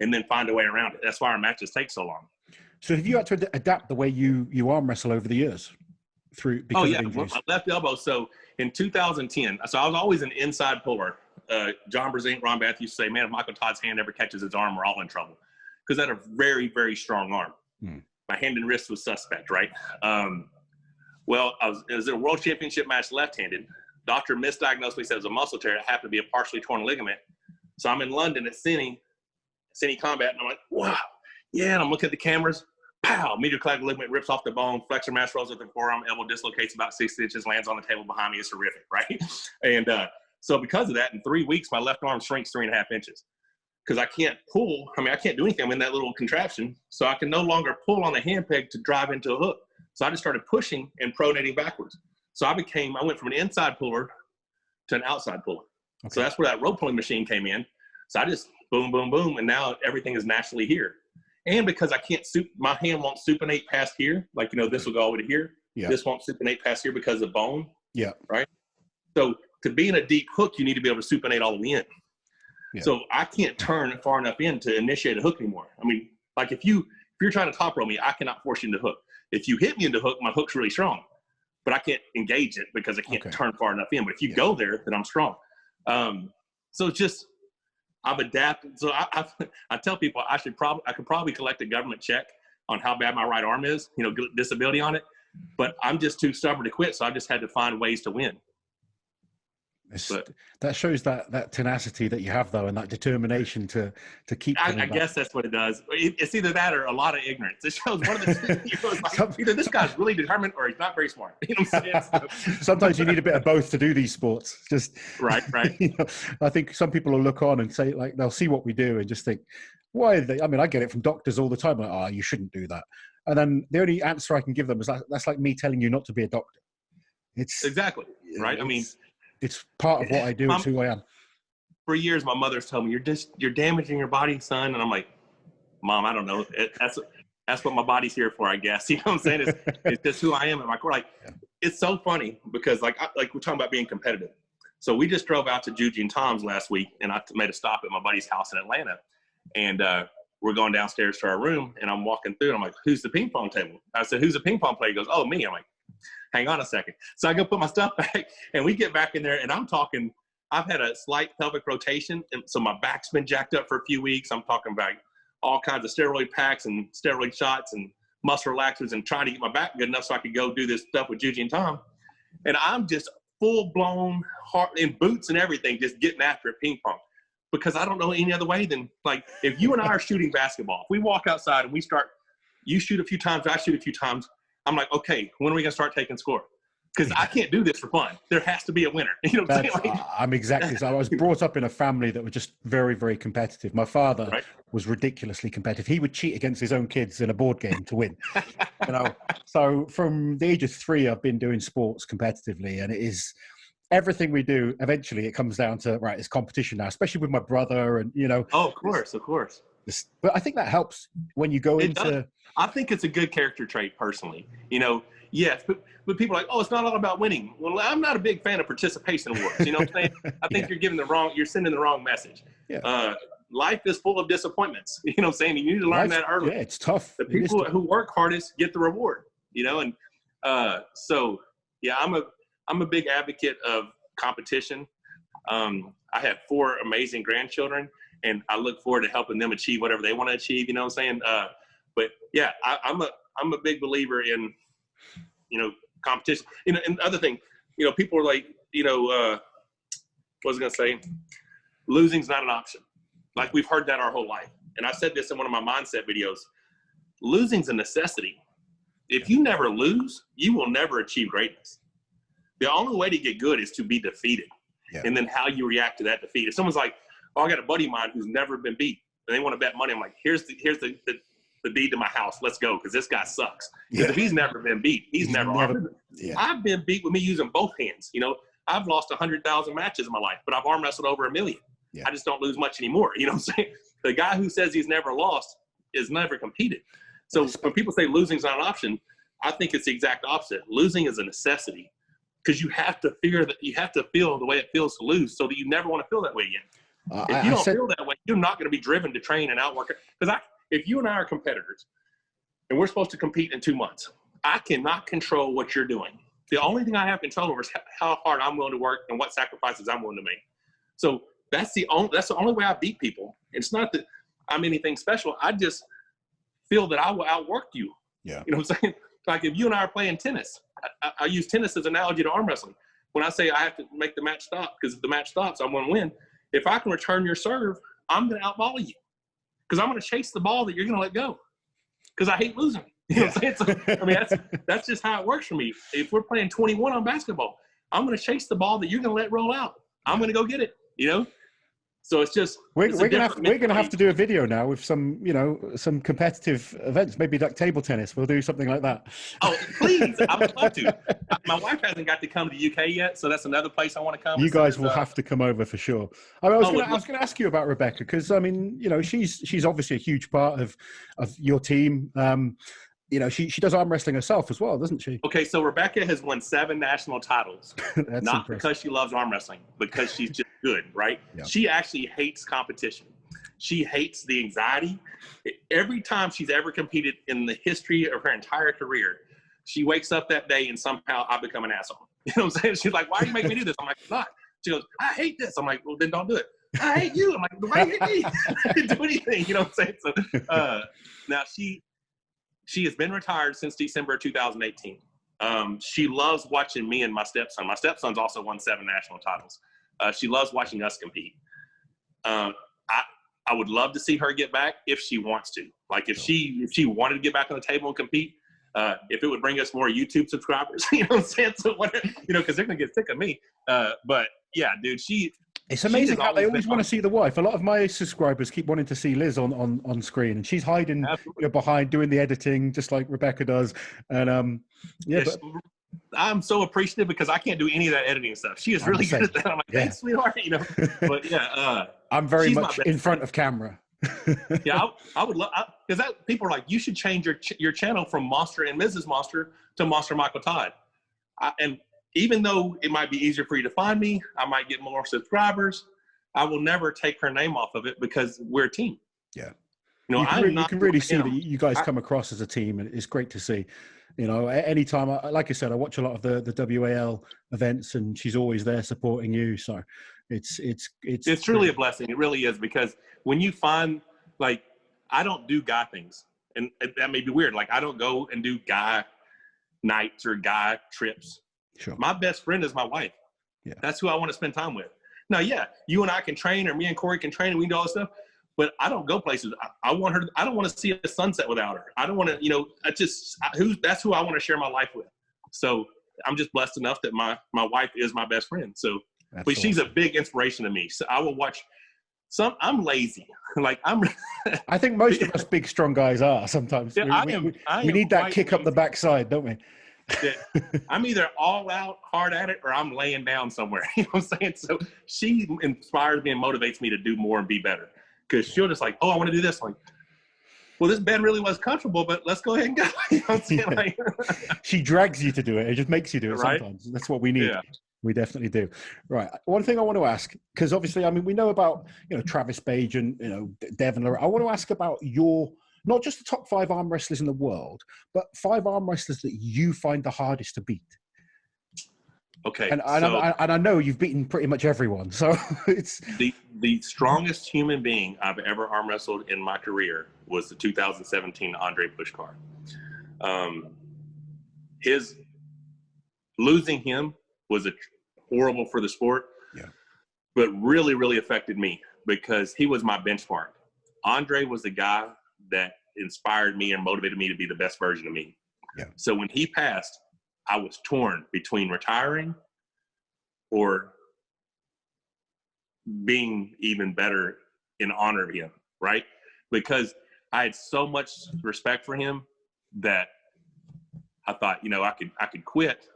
and then find a way around it. That's why our matches take so long. So have you had to adapt the way you arm wrestle over the years? Because of injuries? My left elbow. So in 2010, so I was always an inside puller. John Brezink, Ron Bath used to say, man, if Michael Todd's hand ever catches his arm, we're all in trouble. Because I had a very, very strong arm. My hand and wrist was suspect, right? Well, it was a world championship match left-handed. Doctor misdiagnosed me, said it was a muscle tear. It happened to be a partially torn ligament. So I'm in London at Cine Combat, and I'm like, wow, yeah. And I'm looking at the cameras. Pow! Medial clavicle ligament rips off the bone. Flexor mass rolls up the forearm. Elbow dislocates about 6 inches. Lands on the table behind me. It's horrific, right? And so because of that, in 3 weeks, my left arm shrinks 3.5 inches. Because I can't pull. I mean, I can't do anything. I'm in that little contraption. So I can no longer pull on the hand peg to drive into a hook. So I just started pushing and pronating backwards. So I went from an inside puller to an outside puller. Okay. So that's where that rope pulling machine came in. So I just boom, boom, boom. And now everything is naturally here. And because I can't my hand won't supinate past here. Like, you know, this will go over to here. Yeah. This won't supinate past here because of bone. Yeah. Right. So to be in a deep hook, you need to be able to supinate all the way in. Yeah. So I can't turn far enough in to initiate a hook anymore. I mean, like if you're trying to top roll me, I cannot force you into hook. If you hit me into hook, my hook's really strong, but I can't engage it because I can't turn far enough in. But if you go there, then I'm strong. So it's just, I've adapted. So I tell people I could probably collect a government check on how bad my right arm is, you know, disability on it, but I'm just too stubborn to quit. So I just had to find ways to win. That shows that tenacity that you have, though, and that determination to keep. I guess that's what it does. It's either that or a lot of ignorance. It shows one of the like, either this guy's really determined or he's not very smart. You know what I'm saying? Sometimes you need a bit of both to do these sports. Just right. You know, I think some people will look on and say, like, they'll see what we do and just think, why are they? I mean, I get it from doctors all the time. Like, oh, you shouldn't do that. And then the only answer I can give them is like, that's like me telling you not to be a doctor. It's exactly right. I mean, it's part of what I do. It's who I am. For years, my mother's told me, you're damaging your body, son. And I'm like, Mom, I don't know. That's what my body's here for, I guess. You know what I'm saying? It's just who I am at my core. Like, it's so funny because like we're talking about being competitive. So we just drove out to Juji and Tom's last week, and I made a stop at my buddy's house in Atlanta. And we're going downstairs to our room, and I'm walking through, and I'm like, who's the ping pong table? I said, who's the ping pong player? He goes, oh, me. I'm like, hang on a second. So I go put my stuff back, and we get back in there, and I'm talking, I've had a slight pelvic rotation, and so my back's been jacked up for a few weeks. I'm talking about all kinds of steroid packs and steroid shots and muscle relaxers and trying to get my back good enough so I could go do this stuff with Juji and Tom. And I'm just full-blown, heart in boots and everything, just getting after it ping pong. Because I don't know any other way than, like, if you and I are shooting basketball, if we walk outside and we start, you shoot a few times, I shoot a few times, I'm like, okay, when are we going to start taking score? Because I can't do this for fun. There has to be a winner. You know what I'm saying? I'm exactly so. I was brought up in a family that were just very, very competitive. My father was ridiculously competitive. He would cheat against his own kids in a board game to win. You know, so from the age of 3, I've been doing sports competitively, and it is everything we do. Eventually, it comes down to it's competition now, especially with my brother, and you know. Oh, of course. But I think that helps when you go into. I think it's a good character trait, personally. You know. Yes, but people are like, oh, it's not all about winning. Well, I'm not a big fan of participation awards. You know what I'm saying? I think you're sending the wrong message. Yeah. Life is full of disappointments. You know what I'm saying? You need to learn that early. Yeah, it's tough. The people who work hardest get the reward. You know, and so yeah, I'm a big advocate of competition. I have 4 amazing grandchildren, and I look forward to helping them achieve whatever they want to achieve. You know what I'm saying? But yeah, I'm a big believer in, you know, competition. You know, and the other thing, you know, people are like, you know, what was I going to say? Losing's not an option. Like, we've heard that our whole life. And I said this in one of my mindset videos. Losing's a necessity. If you never lose, you will never achieve greatness. The only way to get good is to be defeated. Yeah. And then how you react to that defeat. If someone's like, oh, I got a buddy of mine who's never been beat, and they want to bet money, I'm like, here's the deed to my house. Let's go, because this guy sucks. Because if he's never been beat, he's never I've been beat with me using both hands. You know, I've lost 100,000 matches in my life, but I've arm wrestled over 1 million. Yeah. I just don't lose much anymore. You know what I'm saying? The guy who says he's never lost is never competed. So when people say losing's not an option, I think it's the exact opposite. Losing is a necessity, because you have to feel the way it feels to lose, so that you never want to feel that way again. If you don't feel that way, you're not going to be driven to train and outwork it. Because if you and I are competitors and we're supposed to compete in 2 months, I cannot control what you're doing. The only thing I have control over is how hard I'm willing to work and what sacrifices I'm willing to make. So that's the only way I beat people. It's not that I'm anything special. I just feel that I will outwork you. Yeah. You know what I'm saying? Like, if you and I are playing tennis, I use tennis as an analogy to arm wrestling. When I say I have to make the match stop, because if the match stops, I'm going to win. If I can return your serve, I'm going to outvolley you. Because I'm going to chase the ball that you're going to let go. Because I hate losing. You know what I'm saying? So, I mean, that's just how it works for me. If we're playing 21 on basketball, I'm going to chase the ball that you're going to let roll out. I'm going to go get it, you know? So it's just we're gonna have to do a video now with some competitive events, maybe like table tennis. We'll do something like that. Oh, please! I would love to. My wife hasn't got to come to the UK yet, so that's another place I want to come. You guys will have to come over for sure. I was going to ask you about Rebecca, because I mean, you know, she's obviously a huge part of your team. You know, she does arm wrestling herself as well, doesn't she? Okay, so Rebecca has won 7 national titles. Not impressive. Because she loves arm wrestling, because she's just good, right? Yeah. She actually hates competition. She hates the anxiety. Every time she's ever competed in the history of her entire career, she wakes up that day and somehow I become an asshole. You know what I'm saying? She's like, why do you make me do this? I'm like, not. She goes, I hate this. I'm like, well, then don't do it. I hate you. I'm like, why do you hate me? I didn't do anything. You know what I'm saying? So now she has been retired since December 2018. She loves watching me and my stepson. My stepson's also won 7 national titles. She loves watching us compete. I would love to see her get back if she wants to. Like, if she wanted to get back on the table and compete, if it would bring us more YouTube subscribers, you know what I'm saying? So, because they're going to get sick of me. But yeah, dude, It's She amazing has how they always been always want to see the wife. A lot of my subscribers keep wanting to see Liz on screen, and she's hiding behind doing the editing, just like Rebecca does. And yeah, yes, but I'm so appreciative because I can't do any of that editing stuff. She is I'm really the good same. at that. I'm like, Yeah. thanks, sweetheart. But yeah, I'm very she's my much best in front friend. of camera. Yeah, I would love, because that people are like, you should change your channel from Monster and Mrs. Monster to Monster Michael Todd. And even though it might be easier for you to find me, I might get more subscribers. I will never take her name off of it because we're a team. Yeah. You You can really see that you guys come across as a team, and it's great to see. Anytime, like I said, I watch a lot of the WAL events, and she's always there supporting you. So it's truly a blessing. It really is, because when you find, like, I don't do guy things, and that may be weird. Like, I don't go and do guy nights or guy trips. Sure. My best friend is my wife. Yeah. That's who I want to spend time with. Now, yeah, you and I can train, or me and Corey can train, and we can do all this stuff. But I don't go places. I want her. I don't want to see a sunset without her. I don't want to. That's who I want to share my life with. So I'm just blessed enough that my wife is my best friend. So, but she's a big inspiration to me. So I will watch. I'm lazy. Like I think most of us big strong guys are sometimes. Yeah, we need that kick up the backside, don't we? I'm either all out hard at it, or I'm laying down somewhere. You know what I'm saying? So she inspires me and motivates me to do more and be better. Because she'll just like, oh, I want to do this. I'm like, well, this bed really was comfortable, but let's go ahead and go. You know what I'm saying? Like, she drags you to do it. It just makes you do it sometimes. That's what we need. Yeah. We definitely do. Right. One thing I want to ask, because obviously, I mean, we know about, Travis Page and, Devin. I want to ask about not just the top 5 arm wrestlers in the world, but 5 arm wrestlers that you find the hardest to beat. Okay. And I know you've beaten pretty much everyone. So it's the strongest human being I've ever arm wrestled in my career was the 2017 Andre Pushkar. Losing him was horrible for the sport, but really, really affected me because he was my benchmark. Andre was the guy that inspired me and motivated me to be the best version of me. Yeah. So when he passed, I was torn between retiring or being even better in honor of him, right? Because I had so much respect for him that I thought, I could quit.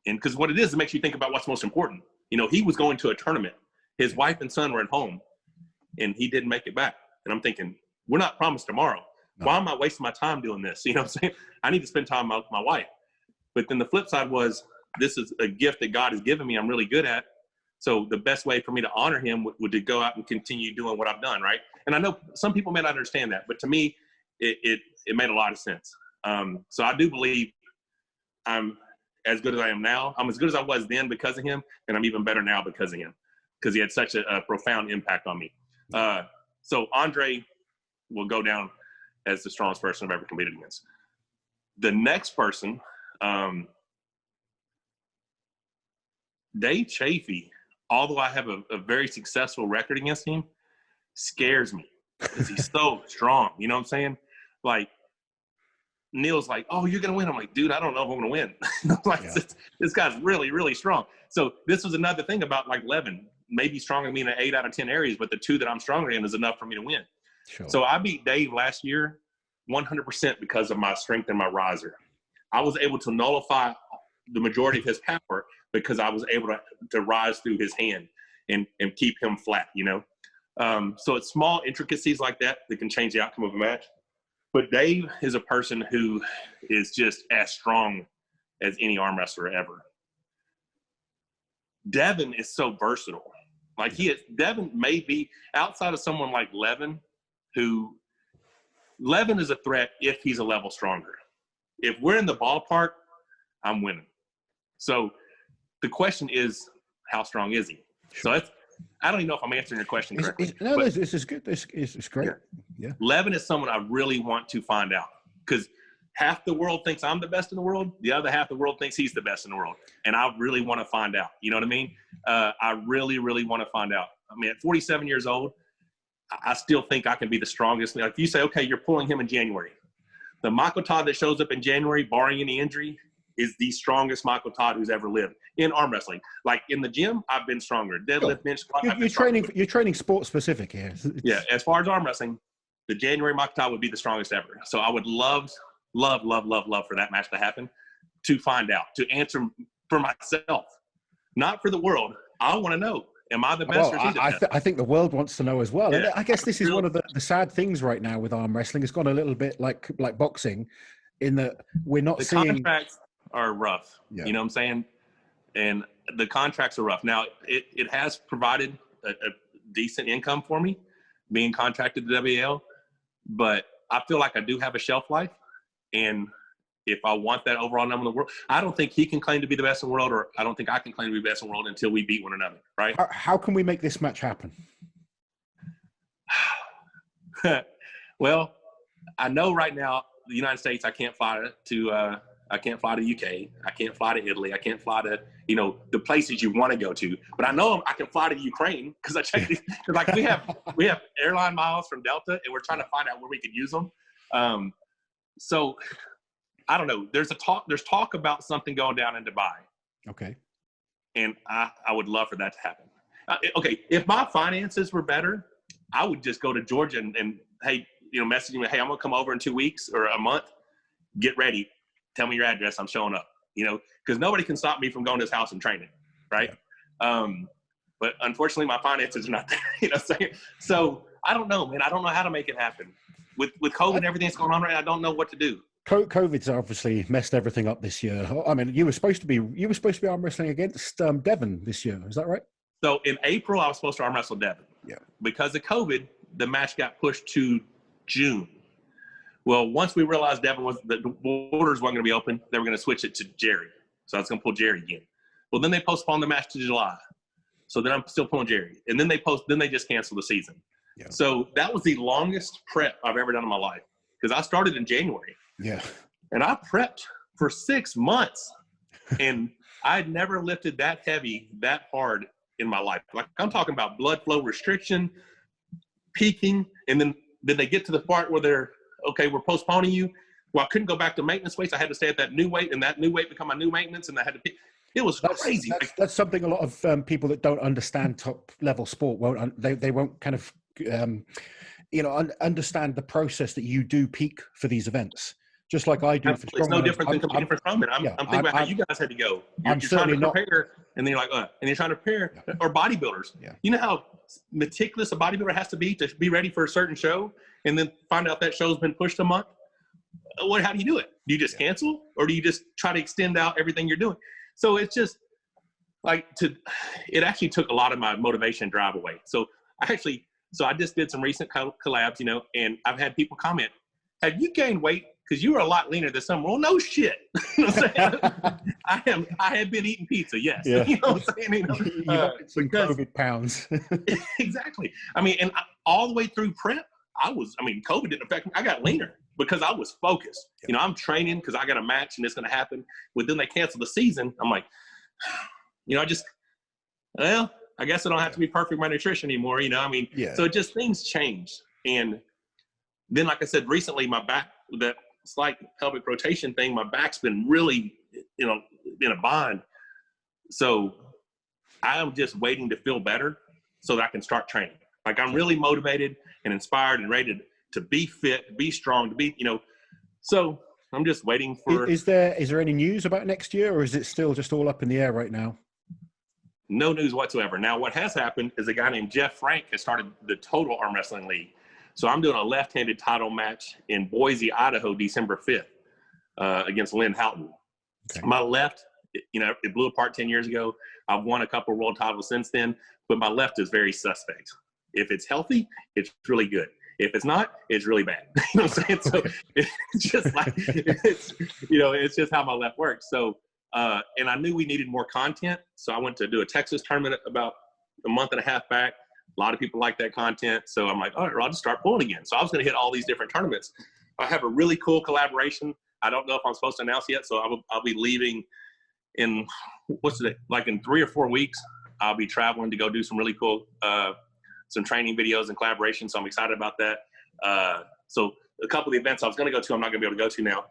And because what it is, it makes you think about what's most important. He was going to a tournament. His wife and son were at home, and he didn't make it back. And I'm thinking, we're not promised tomorrow. No. Why am I wasting my time doing this? You know what I'm saying? I need to spend time with my wife. But then the flip side was, this is a gift that God has given me I'm really good at. So the best way for me to honor him would to go out and continue doing what I've done, right? And I know some people may not understand that, but to me, it made a lot of sense. So I do believe I'm as good as I am now. I'm as good as I was then because of him, and I'm even better now because of him, because he had such a profound impact on me. So Andre will go down as the strongest person I've ever competed against. The next person, Dave Chafee, although I have a very successful record against him, scares me because he's so strong. You know what I'm saying? Like, Neil's like, oh, you're going to win. I'm like, dude, I don't know if I'm going to win. This guy's really, really strong. So this was another thing about, like, Levin, maybe stronger than me in 8 out of 10 areas, but the 2 that I'm stronger in is enough for me to win. Sure. So I beat Dave last year 100% because of my strength and my riser. I was able to nullify the majority of his power because I was able to rise through his hand and keep him flat, So it's small intricacies like that can change the outcome of a match. But Dave is a person who is just as strong as any arm wrestler ever. Devin is so versatile. Like Devin may be outside of someone like Levin, Levin is a threat if he's a level stronger. If we're in the ballpark, I'm winning. So the question is, how strong is he? So I don't even know if I'm answering your question correctly. This is good. It's great. Yeah. Levin is someone I really want to find out, because half the world thinks I'm the best in the world. The other half of the world thinks he's the best in the world. And I really want to find out. You know what I mean? I really, really want to find out. I mean, at 47 years old, I still think I can be the strongest. Like, if you say, okay, you're pulling him in January. The Michael Todd that shows up in January, barring any injury, is the strongest Michael Todd who's ever lived in arm wrestling. Like in the gym, I've been stronger. Deadlift, bench squat. You're training sport specific here. Yeah, as far as arm wrestling, the January Michael Todd would be the strongest ever. So I would love for that match to happen, to find out, to answer for myself, not for the world. I want to know, am I the best or is he the best? I think the world wants to know as well. Yeah. And I guess this is one of the sad things right now with arm wrestling. It's gone a little bit like boxing, in that we're not seeing. The contracts are rough. Yeah. You know what I'm saying? And the contracts are rough. Now, it has provided a decent income for me, being contracted to WL, but I feel like I do have a shelf life. And if I want that overall number in the world, I don't think he can claim to be the best in the world, or I don't think I can claim to be the best in the world until we beat one another, right? How can we make this match happen? Well, I know right now, the United States, I can't fly to UK. I can't fly to Italy. I can't fly to, the places you want to go to. But I know I can fly to Ukraine, because I checked these. Like we have airline miles from Delta, and we're trying to find out where we could use them. So I don't know. There's talk about something going down in Dubai. Okay. And I would love for that to happen. Okay, if my finances were better, I would just go to Georgia and hey, messaging me, hey, I'm gonna come over in 2 weeks or a month. Get ready. Tell me your address. I'm showing up. Because nobody can stop me from going to his house and training, right? Yeah. But unfortunately, my finances are not there. So I don't know, man. I don't know how to make it happen. With COVID and everything that's going on right now, I don't know what to do. COVID's obviously messed everything up this year. I mean, you were supposed to be arm wrestling against Devon this year. Is that right? So in April, I was supposed to arm wrestle Devon. Yeah. Because of COVID, the match got pushed to June. Well, once we realized the borders weren't going to be open, they were going to switch it to Jerry. So I was going to pull Jerry again. Well, then they postponed the match to July. So then I'm still pulling Jerry. And then they just canceled the season. Yeah. So that was the longest prep I've ever done in my life, because I started in January. Yeah. And I prepped for 6 months, and I had never lifted that heavy, that hard in my life. Like, I'm talking about blood flow restriction, peaking, and then they get to the part where they're, okay, we're postponing you. Well, I couldn't go back to maintenance weights. I had to stay at that new weight, and that new weight become my new maintenance, and I had to peak. It was crazy. That's something a lot of people that don't understand top level sport won't. They won't kind of understand the process that you do peak for these events. Just like I do for Strongman. It's no different than competing for Strongman. I'm thinking about how you guys had to go. You're trying to prepare, and then you're like, and you're trying to prepare. Yeah. Or bodybuilders. Yeah. You know how meticulous a bodybuilder has to be ready for a certain show, and then find out that show's been pushed a month? How do you do it? Do you just cancel, or do you just try to extend out everything you're doing? So it's just it actually took a lot of my motivation and drive away. So I just did some recent collabs, and I've had people comment, have you gained weight? Because you were a lot leaner this summer. Well, no shit. I have been eating pizza, yes. Yeah. You know what I'm saying? Some COVID pounds. Exactly. I mean, and all the way through prep, COVID didn't affect me. I got leaner because I was focused. Yeah. I'm training because I got a match and it's going to happen. But then they canceled the season. I'm like, I guess I don't have to be perfect with my nutrition anymore. So just things change. And then, like I said, recently my back, that slight pelvic rotation thing, my back's been really, in a bind. So I am just waiting to feel better so that I can start training. Like, I'm really motivated and inspired and ready to be fit, to be strong, to be, so I'm just waiting for. Is there any news about next year, or is it still just all up in the air right now? No news whatsoever. Now, what has happened is a guy named Jeff Frank has started the Total Arm Wrestling League. So I'm doing a left-handed title match in Boise, Idaho, December 5th against Lynn Houghton. Okay. My left, it blew apart 10 years ago. I've won a couple of world titles since then, but my left is very suspect. If it's healthy, it's really good. If it's not, it's really bad. You know what I'm saying? So it's just like, it's just how my left works. So, and I knew we needed more content. So I went to do a Texas tournament about a month and a half back. A lot of people like that content. So I'm like, all right, well, I'll just start pulling again. So I was going to hit all these different tournaments. I have a really cool collaboration. I don't know if I'm supposed to announce yet. So I'll be leaving in, in 3 or 4 weeks. I'll be traveling to go do some really cool, some training videos and collaboration. So I'm excited about that. So a couple of the events I was going to go to, I'm not going to be able to go to now.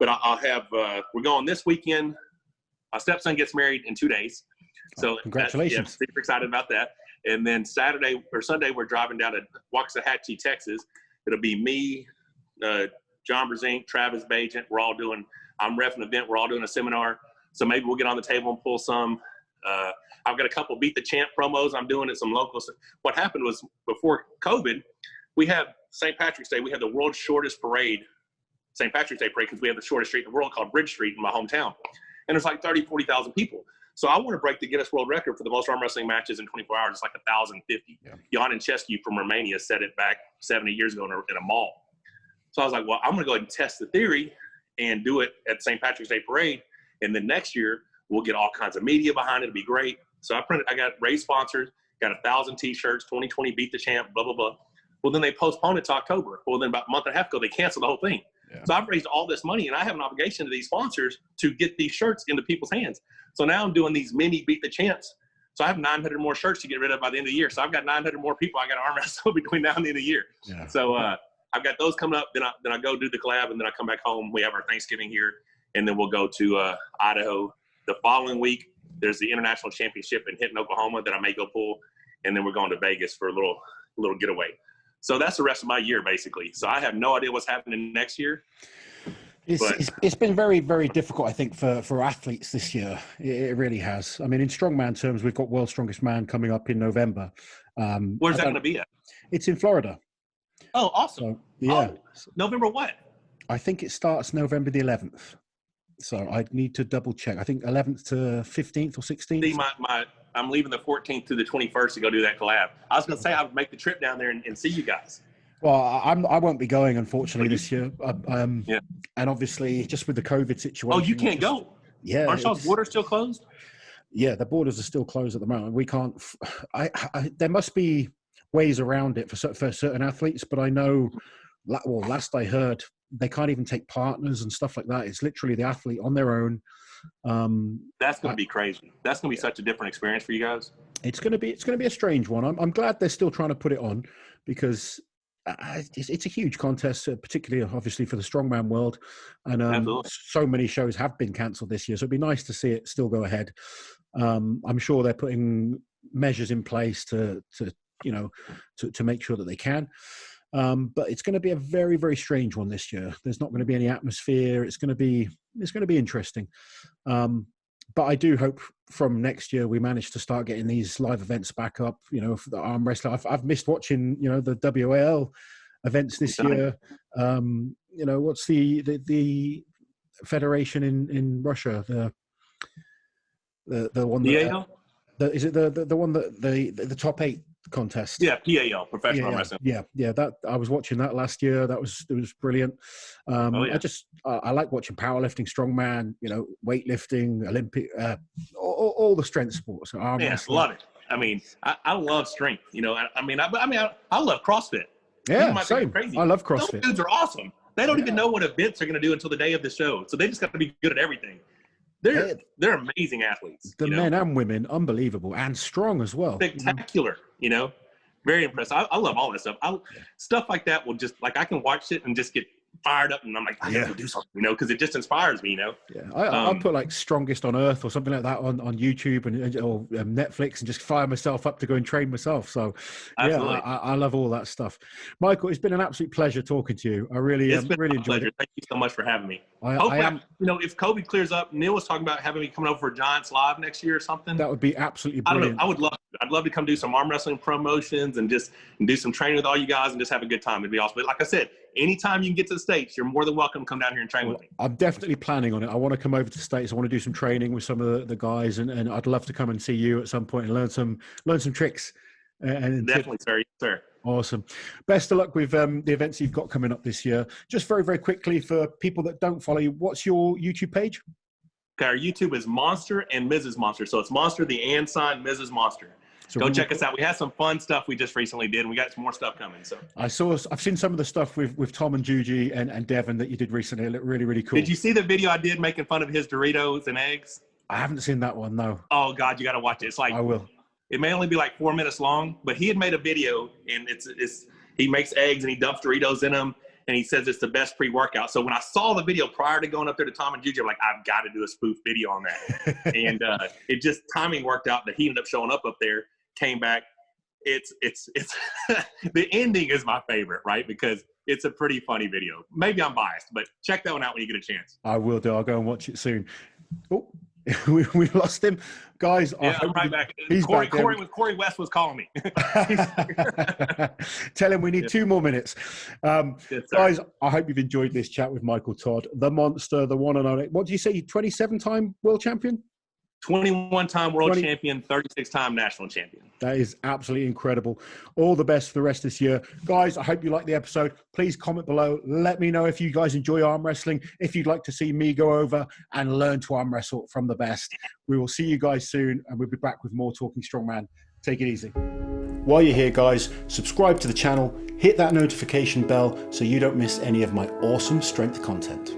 but I'll have, we're going this weekend. My stepson gets married in 2 days. So congratulations. Super excited about that. And then Saturday or Sunday, we're driving down to Waxahachie, Texas. It'll be me, John Brezink, Travis Bajent. I'm reffing an event. We're all doing a seminar. So maybe we'll get on the table and pull some. I've got a couple Beat the Champ promos I'm doing at some locals. What happened was before COVID, we have St. Patrick's Day. We have the world's shortest parade, St. Patrick's Day parade, because we have the shortest street in the world called Bridge Street in my hometown. And there's like 30, 40,000 people. So I want to break the Guinness World Record for the most arm wrestling matches in 24 hours. It's like 1,050. Yeah. Jan Chescu from Romania set it back 70 years ago in a mall. So I was like, well, I'm going to go ahead and test the theory and do it at St. Patrick's Day parade. And then next year, we'll get all kinds of media behind it. It'll be great. So I got raised sponsors, got 1,000 T-shirts, 2020 Beat the Champ, blah, blah, blah. Well, then they postponed it to October. Well, then about a month and a half ago, they canceled the whole thing. Yeah. So I've raised all this money, and I have an obligation to these sponsors to get these shirts into people's hands. So now I'm doing these mini Beat the Champs. So I have 900 more shirts to get rid of by the end of the year. So I've got 900 more people I got to arm wrestle between now and the end of the year. Yeah. So I've got those coming up. Then I go do the collab, and then I come back home. We have our Thanksgiving here, and then we'll go to Idaho. The following week, there's the International Championship in Hinton, Oklahoma that I may go pull, and then we're going to Vegas for a little getaway. So that's the rest of my year, basically. So I have no idea what's happening next year. It's been very, very difficult, I think, for athletes this year. It really has. I mean, in strongman terms, we've got World's Strongest Man coming up in November. Where's that going to be at? It's in Florida. Oh, awesome. So, yeah. Oh, November what? I think it starts November the 11th. So I'd need to double check. I think 11th to 15th or 16th. See, I'm leaving the 14th to the 21st to go do that collab. I was going to say I would make the trip down there and see you guys. Well, I won't be going, unfortunately, this year. Yeah. And obviously, just with the COVID situation. Oh, you can't go? Yeah. Aren't y'all's borders still closed? Yeah, the borders are still closed at the moment. We can't. There must be ways around it for certain athletes, but I know, well, last I heard, they can't even take partners and stuff like that. It's literally the athlete on their own. That's going to be crazy. That's going to be such a different experience for you guys. It's going to be a strange one. I'm glad they're still trying to put it on, because it's a huge contest, particularly obviously for the strongman world. And so many shows have been cancelled this year, so it'd be nice to see it still go ahead. I'm sure they're putting measures in place to make sure that they can. But it's going to be a very, very strange one this year. There's not going to be any atmosphere. It's going to be interesting. But I do hope from next year we manage to start getting these live events back up. For the arm wrestling, I've missed watching the WAL events this year. What's the federation in Russia? The one that, is it the one that the top 8 contest? Yeah, PAL, professional wrestling. Yeah. That I was watching that last year. It was brilliant. I like watching powerlifting, strongman, weightlifting, Olympic, all the strength sports. Love it. I mean, I love strength. I love CrossFit. Yeah, same. Crazy. I love CrossFit. Those dudes are awesome. They don't even know what events they're going to do until the day of the show. So they just got to be good at everything. They're amazing athletes. The men and women, unbelievable, and strong as well. Spectacular, very impressive. I love all that stuff. Stuff like that will just, I can watch it and just get fired up, and I'm like, I got to do something, because it just inspires me, Yeah, I'll put Strongest on Earth or something like that on YouTube or Netflix, and just fire myself up to go and train myself. So, absolutely. I love all that stuff. Michael, it's been an absolute pleasure talking to you. I really enjoyed it. Thank you so much for having me. Hopefully, if COVID clears up, Neil was talking about having me coming over for Giants Live next year or something. That would be absolutely brilliant. I don't know. I'd love to come do some arm wrestling promotions and do some training with all you guys and just have a good time. It'd be awesome. But like I said, anytime you can get to the States, you're more than welcome to come down here and train with me. I'm definitely planning on it. I want to come over to the States. I want to do some training with some of the guys, and I'd love to come and see you at some point and learn some tricks. Definitely, sir. Yes, sir. Awesome. Best of luck with the events you've got coming up this year. Just very, very quickly, for people that don't follow you, what's your YouTube page? Okay, our YouTube is Monster and Mrs. Monster. So it's Monster, the and sign, Mrs. Monster. So go check us out. We had some fun stuff we just recently did, and we got some more stuff coming. So I've seen some of the stuff with Tom and Juji and Devin that you did recently. It looked really, really cool. Did you see the video I did making fun of his Doritos and eggs? I haven't seen that one, no. Oh God, you got to watch it. It's I will. It may only be 4 minutes long, but he had made a video, and he makes eggs and he dumps Doritos in them, and he says it's the best pre-workout. So when I saw the video prior to going up there to Tom and Juju, I'm like, I've got to do a spoof video on that. And it just timing worked out that he ended up showing up there, came back. It's the ending is my favorite, right? Because it's a pretty funny video. Maybe I'm biased, but check that one out when you get a chance. I will do. I'll go and watch it soon. Oh, we lost him, guys. Yeah, I'm right back. He's back. Corey West was calling me. Tell him we need 2 more minutes. Yes, guys, I hope you've enjoyed this chat with Michael Todd, the monster, the one and only. What did you say? 27-time world champion? 21-time world champion, 36-time national champion. That is absolutely incredible. All the best for the rest of this year. Guys, I hope you liked the episode. Please comment below. Let me know if you guys enjoy arm wrestling, if you'd like to see me go over and learn to arm wrestle from the best. We will see you guys soon, and we'll be back with more Talking Strongman. Take it easy. While you're here, guys, subscribe to the channel, hit that notification bell so you don't miss any of my awesome strength content.